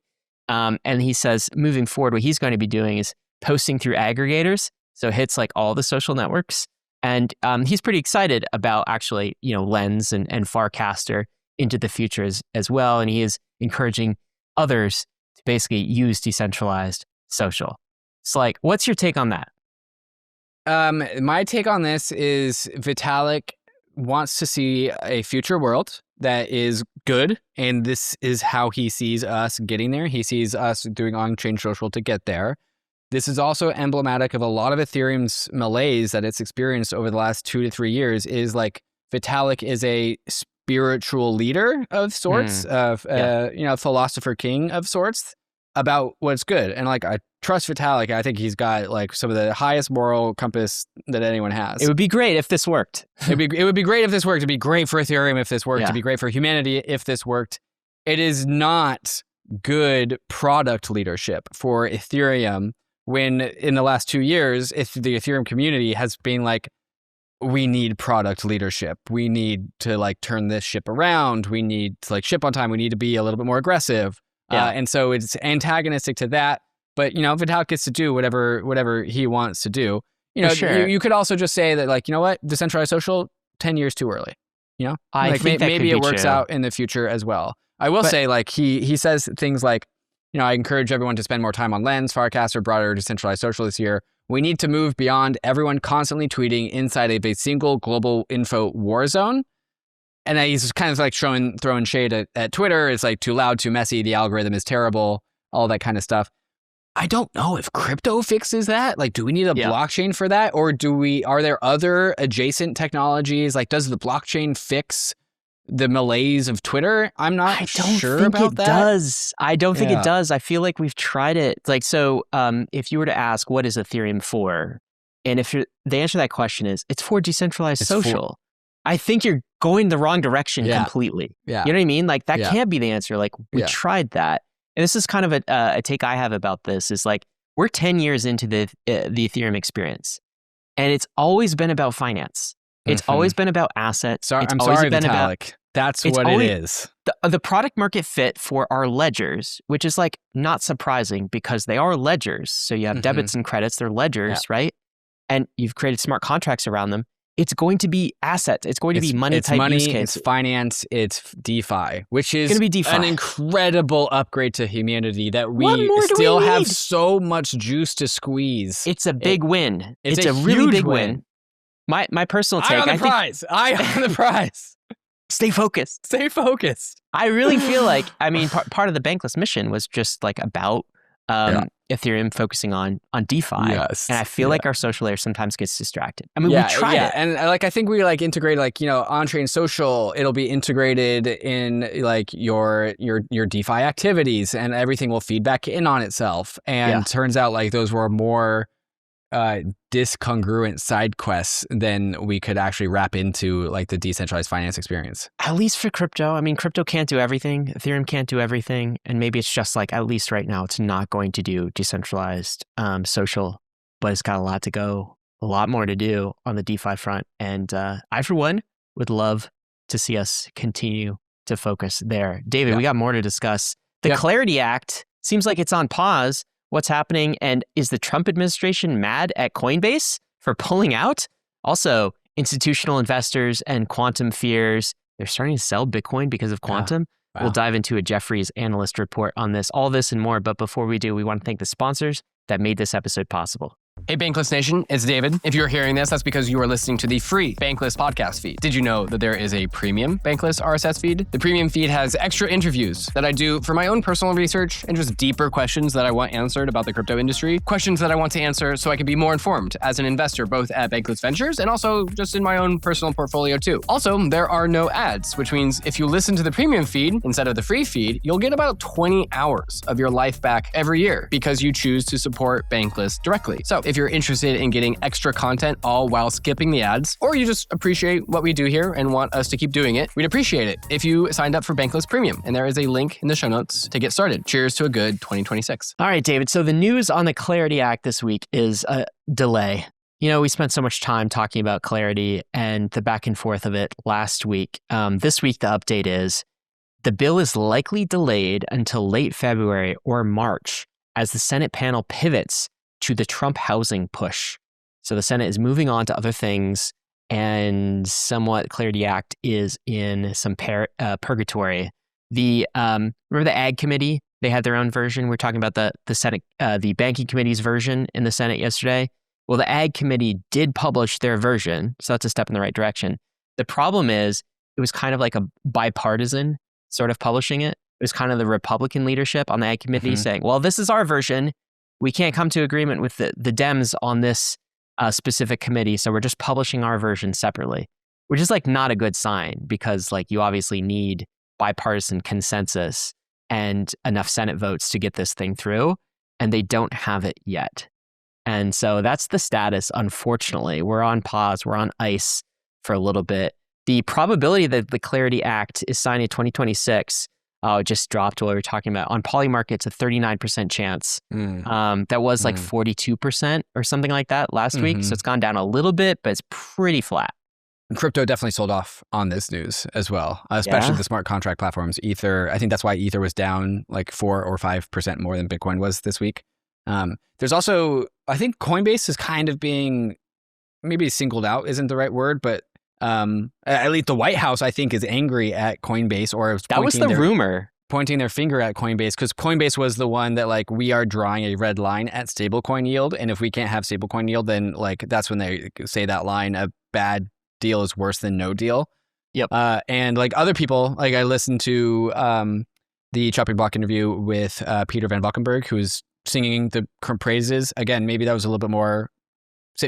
And he says, moving forward, what he's going to be doing is posting through aggregators. So it hits, like, all the social networks. And he's pretty excited about, actually, Lens and Farcaster into the future as well. And he is encouraging others to basically use decentralized social. It's like, what's your take on that? My take on this is Vitalik wants to see a future world that is good. And this is how he sees us getting there. He sees us doing on-chain social to get there. This is also emblematic of a lot of Ethereum's malaise that it's experienced over the last 2 to 3 years, is like Vitalik is a spiritual leader of sorts, philosopher king of sorts about what's good. And like, I trust Vitalik. I think he's got like some of the highest moral compass that anyone has. It would be great if this worked. It would be great if this worked. It'd be great for Ethereum if this worked. It'd be great for humanity if this worked. It is not good product leadership for Ethereum when in the last 2 years, if the Ethereum community has been like, we need product leadership. We need to like turn this ship around. We need to like ship on time. We need to be a little bit more aggressive. And so it's antagonistic to that. But, Vitalik gets to do whatever he wants to do. You could also just say that, like, what? Decentralized social, 10 years too early. I think that maybe could it be works true. out in the future as well. I will say, like, he says things like, I encourage everyone to spend more time on Lens, Farcaster, broader decentralized social this year. We need to move beyond everyone constantly tweeting inside of a single global info war zone. And he's kind of like throwing shade at Twitter. It's like too loud, too messy. The algorithm is terrible, all that kind of stuff. I don't know if crypto fixes that. Like, do we need a blockchain for that? Or are there other adjacent technologies? Like, does the blockchain fix the malaise of Twitter? I'm not sure about that. I don't think it does. I feel like we've tried it. Like, so if you were to ask, what is Ethereum for? And if the answer to that question is, it's for decentralized social. I think you're going the wrong direction completely. Yeah. You know what I mean? Like, that can't be the answer. Like, we tried that. And this is kind of a take I have about this is like, we're 10 years into the Ethereum experience. And it's always been about finance. It's always been about assets. I'm sorry, Vitalik. That's what it is. The product market fit for our ledgers, which is like not surprising because they are ledgers. So you have debits and credits, they're ledgers, right? And you've created smart contracts around them. It's going to be assets. It's going to be money type use case. It's finance, it's DeFi, which is going to be DeFi. An incredible upgrade to humanity that we still have so much juice to squeeze. It's a big win. It's a really big win. My personal take. Eye on the prize. Stay focused. Stay focused. I really feel like, part of the Bankless mission was just like about Ethereum focusing on DeFi. Yes. And I feel like our social layer sometimes gets distracted. we tried it. And like, I think we like integrate on-chain social, it'll be integrated in like your DeFi activities and everything will feed back in on itself. And turns out like those were more discongruent side quests than we could actually wrap into like the decentralized finance experience. At least for crypto. I mean, crypto can't do everything. Ethereum can't do everything. And maybe it's just like, at least right now, it's not going to do decentralized social, but it's got a lot to go, a lot more to do on the DeFi front. And I, for one, would love to see us continue to focus there. David, we got more to discuss. The Clarity Act seems like it's on pause. What's happening? And is the Trump administration mad at Coinbase for pulling out? Also, institutional investors and quantum fears, they're starting to sell Bitcoin because of quantum. Wow. We'll dive into a Jefferies analyst report on this, all this and more. But before we do, we want to thank the sponsors that made this episode possible. Hey, Bankless Nation, it's David. If you're hearing this, that's because you are listening to the free Bankless podcast feed. Did you know that there is a premium Bankless RSS feed? The premium feed has extra interviews that I do for my own personal research and just deeper questions that I want answered about the crypto industry, questions that I want to answer so I can be more informed as an investor, both at Bankless Ventures and also just in my own personal portfolio too. Also, there are no ads, which means if you listen to the premium feed instead of the free feed, you'll get about 20 hours of your life back every year because you choose to support Bankless directly. So if you're interested in getting extra content all while skipping the ads, or you just appreciate what we do here and want us to keep doing it, we'd appreciate it if you signed up for Bankless Premium. And there is a link in the show notes to get started. Cheers to a good 2026. All right, David. So the news on the Clarity Act this week is a delay. You know, we spent so much time talking about Clarity and the back and forth of it last week. This week, the update is the bill is likely delayed until late February or March as the Senate panel pivots to the Trump housing push. So the Senate is moving on to other things, and somewhat Clarity Act is in some purgatory. The remember the Ag Committee? They had their own version. We were talking about the Senate, the Banking Committee's version in the Senate yesterday. Well, the Ag Committee did publish their version, so that's a step in the right direction. The problem is it was kind of like a bipartisan sort of publishing it. It was kind of the Republican leadership on the Ag Committee saying, well, this is our version. We can't come to agreement with the Dems on this specific committee, so we're just publishing our version separately, which is like not a good sign because like you obviously need bipartisan consensus and enough Senate votes to get this thing through, and they don't have it yet. And so that's the status, unfortunately. We're on pause, we're on ice for a little bit. The probability that the Clarity Act is signed in 2026 it just dropped while we were talking about. On POLYMARKET, it's a 39% chance. That was like 42% or something like that last week. So it's gone down a little bit, but it's pretty flat. And crypto definitely sold off on this news as well, especially the smart contract platforms. Ether, I think that's why Ether was down like 4 or 5% more than Bitcoin was this week. There's also, I think Coinbase is kind of being maybe singled out isn't the right word, but at least the White House, I think, is angry at Coinbase, or that was the rumor, pointing their finger at Coinbase, because Coinbase was the one that like we are drawing a red line at stablecoin yield, and if we can't have stablecoin yield, then like that's when they say that line: a bad deal is worse than no deal. Yep. And like other people, like I listened to the Chopping Block interview with Peter Van Valkenburg, who's singing the praises again. Maybe that was a little bit more.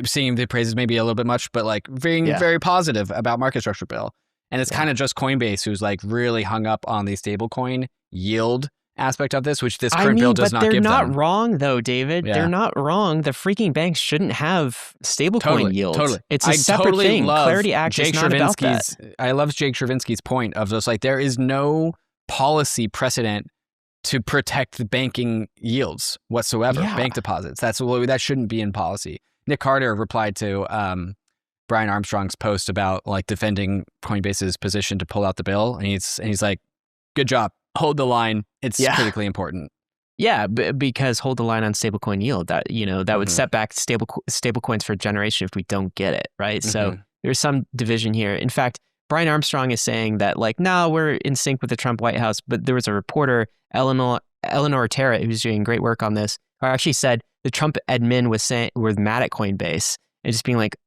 Seeing the praises maybe a little bit much, but like being very positive about market structure bill. And it's kind of just Coinbase who's like really hung up on the stablecoin yield aspect of this, which this current bill does not give them. But they're not wrong though, David. They're not wrong. The freaking banks shouldn't have stablecoin yields. Totally. It's a separate thing. Clarity Act is not about that. I love Jake Chervinsky's point of just like there is no policy precedent to protect the banking yields whatsoever, bank deposits. That shouldn't be in policy. Nick Carter replied to Brian Armstrong's post about like defending Coinbase's position to pull out the bill, and he's like, "Good job, hold the line. It's critically important." Yeah, because hold the line on stablecoin yield. That that would set back stablecoins for a generation if we don't get it right. So there's some division here. In fact, Brian Armstrong is saying that like, no, we're in sync with the Trump White House. But there was a reporter, Eleanor Terra, who's doing great work on this, who actually said the Trump admin was mad at Coinbase and just being like,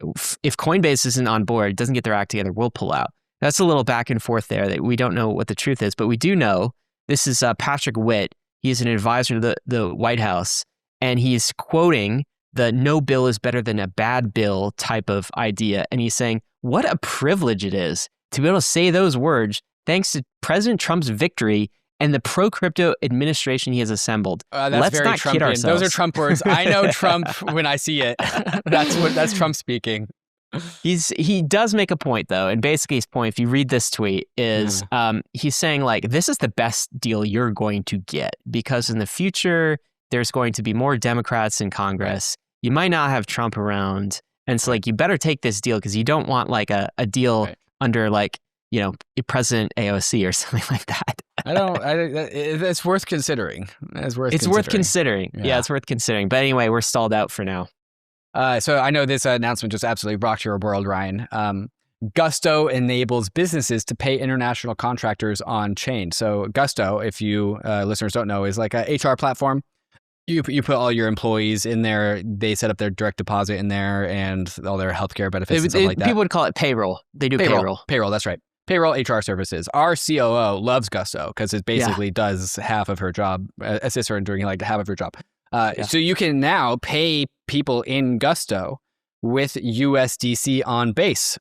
if Coinbase isn't on board, doesn't get their act together, we'll pull out. That's a little back and forth there that we don't know what the truth is, but we do know this is Patrick Witt. He's an advisor to the White House, and he's quoting the no bill is better than a bad bill type of idea. And he's saying, what a privilege it is to be able to say those words thanks to President Trump's victory and the pro-crypto administration he has assembled. That's Let's very not kid Trumpian. ourselves. Those are Trump words. I know Trump when I see it. That's Trump speaking. He does make a point though, and basically his point, if you read this tweet, is he's saying like, this is the best deal you're going to get because in the future there's going to be more Democrats in Congress. You might not have Trump around, and so like you better take this deal because you don't want like a deal under like President AOC or something like that. It's worth considering. It's worth considering. Yeah, it's worth considering. But anyway, we're stalled out for now. So I know this announcement just absolutely rocked your world, Ryan. Gusto enables businesses to pay international contractors on chain. So Gusto, if you listeners don't know, is like a HR platform. You put all your employees in there. They set up their direct deposit in there and all their healthcare benefits and stuff like that. People would call it payroll. They do payroll. Payroll, that's right. Payroll HR services. Our COO loves Gusto because it basically does half of her job, assists her in doing like half of her job. So you can now pay people in Gusto with USDC on base.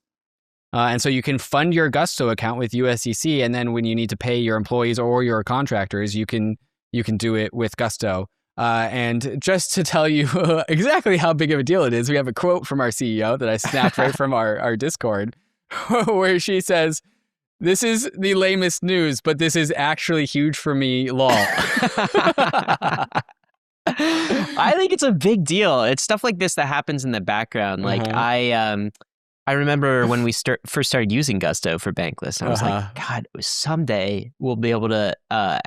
And so you can fund your Gusto account with USDC. And then when you need to pay your employees or your contractors, you can do it with Gusto. And just to tell you exactly how big of a deal it is, we have a quote from our CEO that I snapped right from our Discord where she says, "This is the lamest news, but this is actually huge for me, lol." I think it's a big deal. It's stuff like this that happens in the background. Like I remember when we first started using Gusto for Bankless, and I was like, God, someday we'll be able to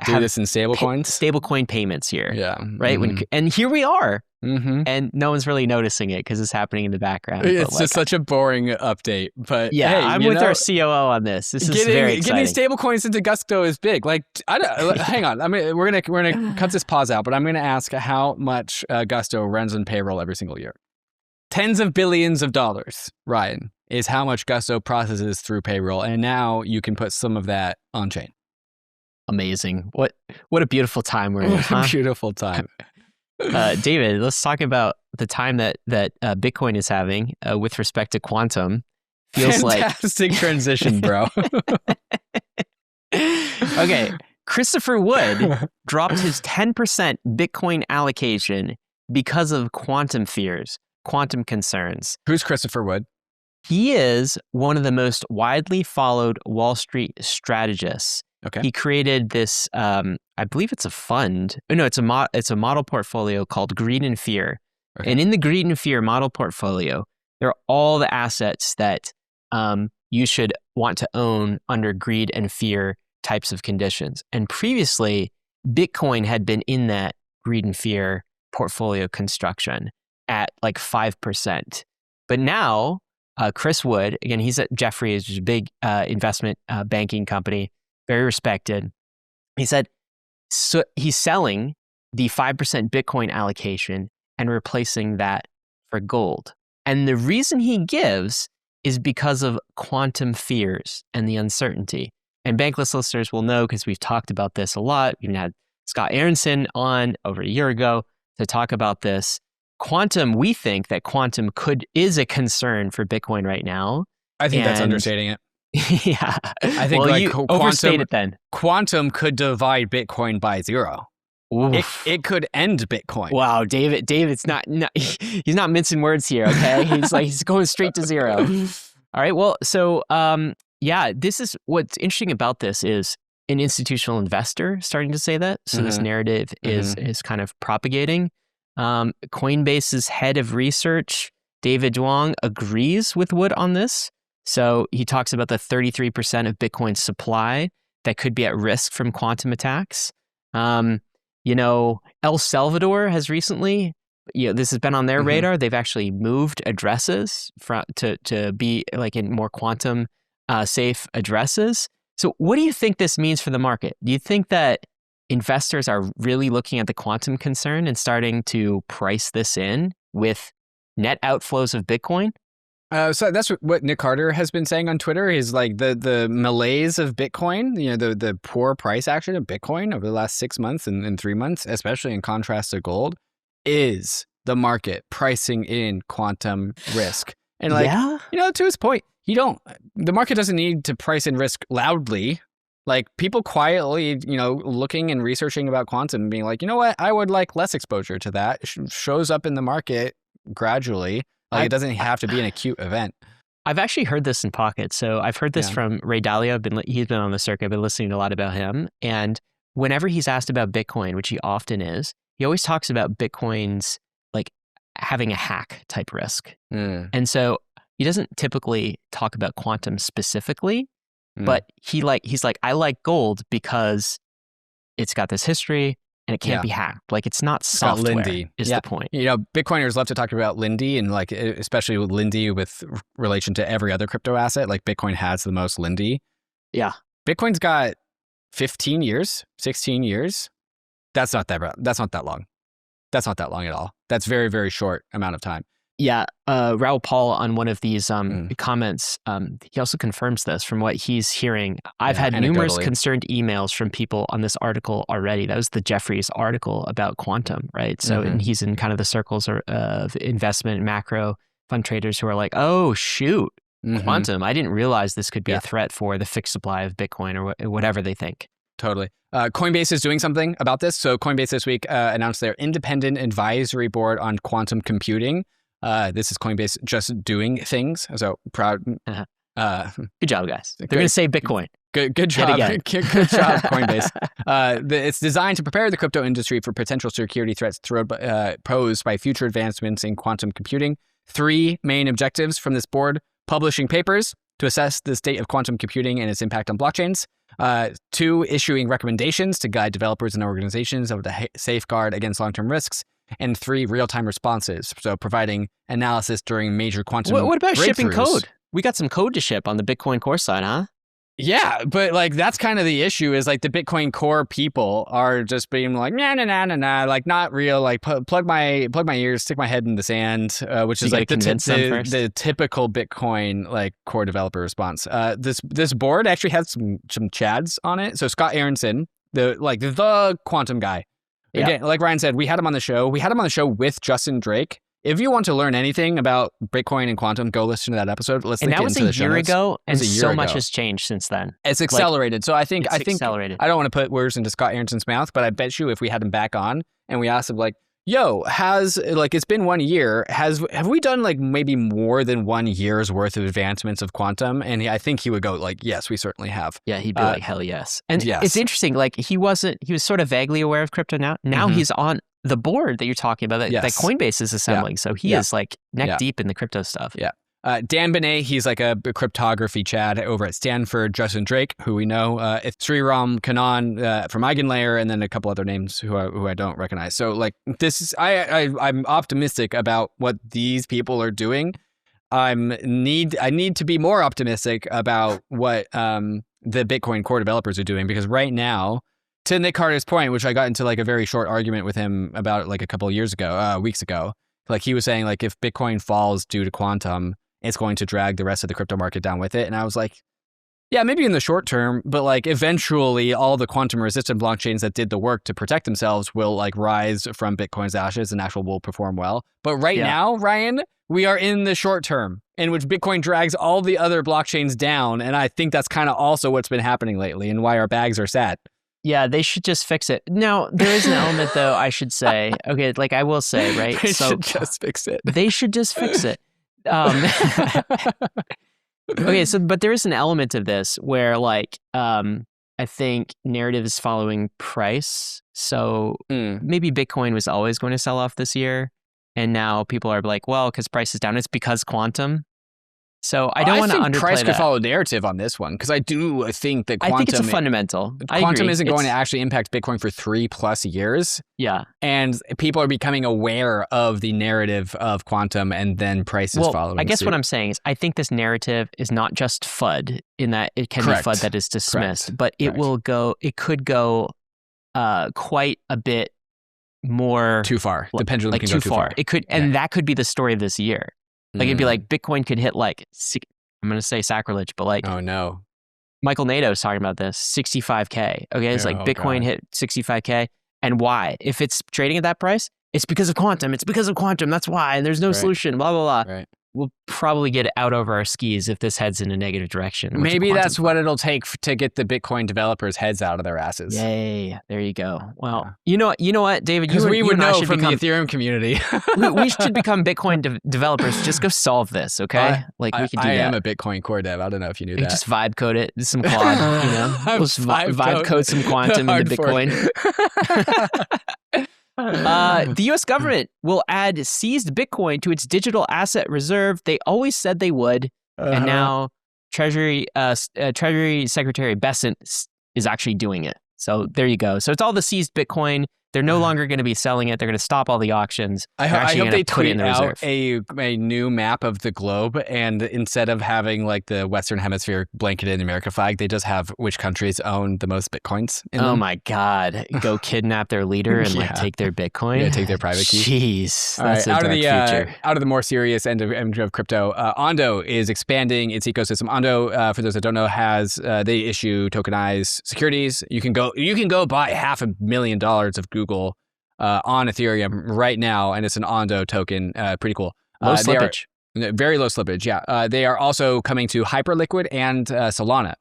do this in stablecoins, stablecoin payments here. Yeah, right. And here we are, and no one's really noticing it because it's happening in the background. It's just such a boring update. But yeah, hey, I'm with our COO on this. This is very exciting. Getting stablecoins into Gusto is big. Like, hang on. I mean, we're gonna cut this pause out, but I'm gonna ask how much Gusto runs on payroll every single year. Tens of billions of dollars, Ryan, is how much Gusto processes through payroll. And now you can put some of that on chain. Amazing. What a beautiful time we're in. Huh? Beautiful time. David, let's talk about the time that Bitcoin is having with respect to quantum. Feels Fantastic transition, bro. Okay. Christopher Wood dropped his 10% Bitcoin allocation because of quantum fears. Quantum concerns. Who's Christopher Wood? He is one of the most widely followed Wall Street strategists. Okay. He created this, I believe it's a fund. Oh, no, it's a model portfolio called Greed and Fear. Okay. And in the Greed and Fear model portfolio, there are all the assets that you should want to own under greed and fear types of conditions. And previously, Bitcoin had been in that Greed and Fear portfolio construction at like 5%. But now, Chris Wood, again, he's at Jefferies, which is a big investment banking company, very respected. He said, so he's selling the 5% Bitcoin allocation and replacing that for gold. And the reason he gives is because of quantum fears and the uncertainty. And Bankless listeners will know because we've talked about this a lot. We even had Scott Aronson on over a year ago to talk about this. Quantum, we think that quantum is a concern for Bitcoin right now. I think that's understating it. Yeah. I think you overstate it then. Quantum could divide Bitcoin by 0. It could end Bitcoin. Wow, David's not he's not mincing words here, okay? He's going straight to 0. All right, well, so this is what's interesting about this is an institutional investor starting to say that. So this narrative is kind of propagating. Coinbase's head of research, David Duong, agrees with Wood on this. So he talks about the 33% of Bitcoin's supply that could be at risk from quantum attacks. El Salvador has recently, this has been on their radar. They've actually moved addresses to be like in more quantum safe addresses. So what do you think this means for the market? Do you think that investors are really looking at the quantum concern and starting to price this in with net outflows of Bitcoin? So that's what Nick Carter has been saying on Twitter is like the malaise of Bitcoin, the poor price action of Bitcoin over the last 6 months and 3 months, especially in contrast to gold, is the market pricing in quantum risk. And to his point, the market doesn't need to price in risk loudly. Like people quietly, looking and researching about quantum and being like, you know what, I would like less exposure to that. It shows up in the market gradually. Like it doesn't have to be an acute event. I've actually heard this in pockets. So I've heard this from Ray Dalio. He's been on the circuit. I've been listening a lot about him. And whenever he's asked about Bitcoin, which he often is, he always talks about Bitcoin's like having a hack type risk. And so he doesn't typically talk about quantum specifically. But he's like, I like gold because it's got this history and it can't be hacked. Like it's not software Lindy. is the point. Bitcoiners love to talk about Lindy and like, especially with Lindy with relation to every other crypto asset, like Bitcoin has the most Lindy. Yeah. Bitcoin's got 15 years, 16 years. That's not that long. That's not that long at all. That's very, very short amount of time. Yeah, Raoul Paul on one of these comments, he also confirms this from what he's hearing. I've had numerous concerned emails from people on this article already. That was the Jefferies article about quantum, right? So, and he's in kind of the circles of investment macro fund traders who are like, oh, shoot, quantum. I didn't realize this could be a threat for the fixed supply of Bitcoin or whatever they think. Totally. Coinbase is doing something about this. So Coinbase this week announced their independent advisory board on quantum computing. This is Coinbase just doing things. So proud. Good job, guys. They're going to say Bitcoin. Good job. Good job, Coinbase. It's designed to prepare the crypto industry for potential security threats posed by future advancements in quantum computing. 3 main objectives from this board: publishing papers to assess the state of quantum computing and its impact on blockchains. 2, issuing recommendations to guide developers and organizations of the safeguard against long-term risks. And 3, real-time responses. So providing analysis during major quantum What about shipping breakthroughs. code? We got some code to ship on the Bitcoin Core side, huh? Yeah, but like that's kind of the issue is like the Bitcoin Core people are just being like, nah, like not real, like plug my ears, stick my head in the sand, which is like the typical Bitcoin like core developer response. This board actually has some chads on it. So Scott Aronson, the quantum guy. Again, like Ryan said, we had him on the show. We had him on the show with Justin Drake. If you want to learn anything about Bitcoin and quantum, go listen to that episode. And that was a year ago, and so much has changed since then. It's accelerated. So I think accelerated. I don't want to put words into Scott Aronson's mouth, but I bet you if we had him back on and we asked him like, yo, it's been 1 year, have we done like maybe more than 1 year's worth of advancements of quantum? And I think he would go like, yes, we certainly have. Yeah, he'd be like, hell yes. And it's interesting, like he was sort of vaguely aware of crypto now. Now he's on the board that you're talking about that Coinbase is assembling. So he is like neck deep in the crypto stuff. Yeah. Dan Benet, he's like a cryptography Chad over at Stanford. Justin Drake, who we know, it's Sriram Kannan from Eigenlayer, and then a couple other names who I don't recognize. So like this is I'm optimistic about what these people are doing. I need to be more optimistic about what the Bitcoin core developers are doing, because right now, to Nick Carter's point, which I got into like a very short argument with him about like a couple of weeks ago, like he was saying like if Bitcoin falls due to quantum, it's going to drag the rest of the crypto market down with it. And I was like, yeah, maybe in the short term, but like eventually all the quantum resistant blockchains that did the work to protect themselves will like rise from Bitcoin's ashes and actually will perform well. But right now, Ryan, we are in the short term in which Bitcoin drags all the other blockchains down. And I think that's kind of also what's been happening lately and why our bags are sad. Yeah, they should just fix it. Now, there is an element though, I should say. Okay, like I will say, right? They should just fix it. They should just fix it. Okay, so but there is an element of this where like I think narrative is following price. So maybe Bitcoin was always going to sell off this year, and now people are like, well, because price is down, it's because quantum. So I don't want to underplay that. Price could follow narrative on this one, because I do think that quantum... I think it's a fundamental. Quantum isn't going to actually impact Bitcoin for 3+ years. Yeah. And people are becoming aware of the narrative of quantum, and then price is following I guess suit. What I'm saying is I think this narrative is not just FUD in that it can be FUD that is dismissed, but it could go quite a bit more... Too far. The pendulum can go too far. It could, and that could be the story of this year. Like it'd be like Bitcoin could hit like, I'm going to say sacrilege, but like, oh no, Michael Nato is talking about this, 65K. Okay, it's like Bitcoin hit 65K. And why? If it's trading at that price, it's because of quantum. It's because of quantum. That's why. And there's no solution, blah, blah, blah. Right. we'll probably get out over our skis if this heads in a negative direction. Maybe that's what it'll take to get the Bitcoin developers' heads out of their asses. Yay! There you go. Well, you know what, David? Because we would know from become, the Ethereum community. we should become Bitcoin developers. Just go solve this, okay? We can do that. I am a Bitcoin core dev. I don't know if you knew that. Just vibe code it. Just some Claude, We'll just vibe code some quantum into Bitcoin. The U.S. government will add seized Bitcoin to its digital asset reserve. They always said they would, and now Treasury Secretary Bessent is actually doing it. So there you go. So it's all the seized Bitcoin. They're no longer going to be selling it. They're going to stop all the auctions. I hope they tweet out a new map of the globe, and instead of having like the Western Hemisphere blanketed in the America flag, they just have which countries own the most Bitcoins. Oh my God. Go kidnap their leader and take their Bitcoin? Yeah, take their private key. Jeez. That's a dark future. Out of the more serious end of crypto, Ondo is expanding its ecosystem. Ondo, for those that don't know, they issue tokenized securities. You can go buy $500,000 of Google on Ethereum right now, and it's an Ondo token. Pretty cool. Low slippage. Very low slippage, yeah. They are also coming to Hyperliquid and Solana.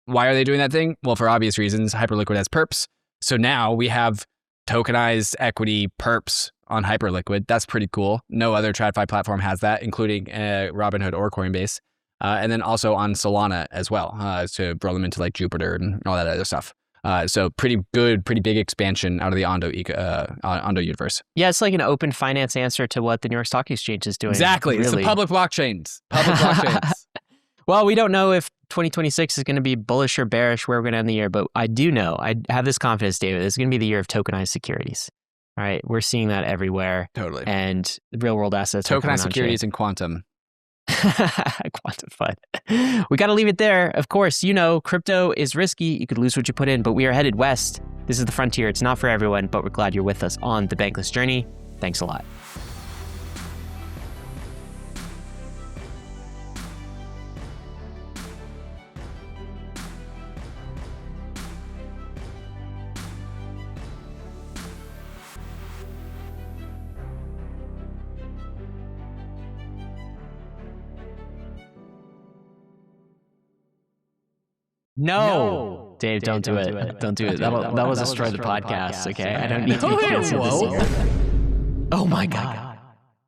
Why are they doing that thing? Well, for obvious reasons. Hyperliquid has perps. So now we have tokenized equity perps on Hyperliquid. That's pretty cool. No other TRADFI platform has that, including Robinhood or Coinbase. And then also on Solana as well, to roll them into like Jupiter and all that other stuff. So pretty big expansion out of the Ondo universe. Yeah, it's like an open finance answer to what the New York Stock Exchange is doing. Exactly. Really. It's the public blockchains. Well, we don't know if 2026 is going to be bullish or bearish, where we're going to end the year, but I do know, I have this confidence, David, it's going to be the year of tokenized securities. All right, we're seeing that everywhere. Totally. And real world assets. Tokenized securities and quantum. Quantum FUD. We got to leave it there. Of course, crypto is risky. You could lose what you put in, but we are headed west. This is the frontier. It's not for everyone, but we're glad you're with us on the Bankless journey. Thanks a lot. No. Dave, don't do it. Don't do it. That will destroy the podcast, okay? I don't need to be canceled. Oh my God.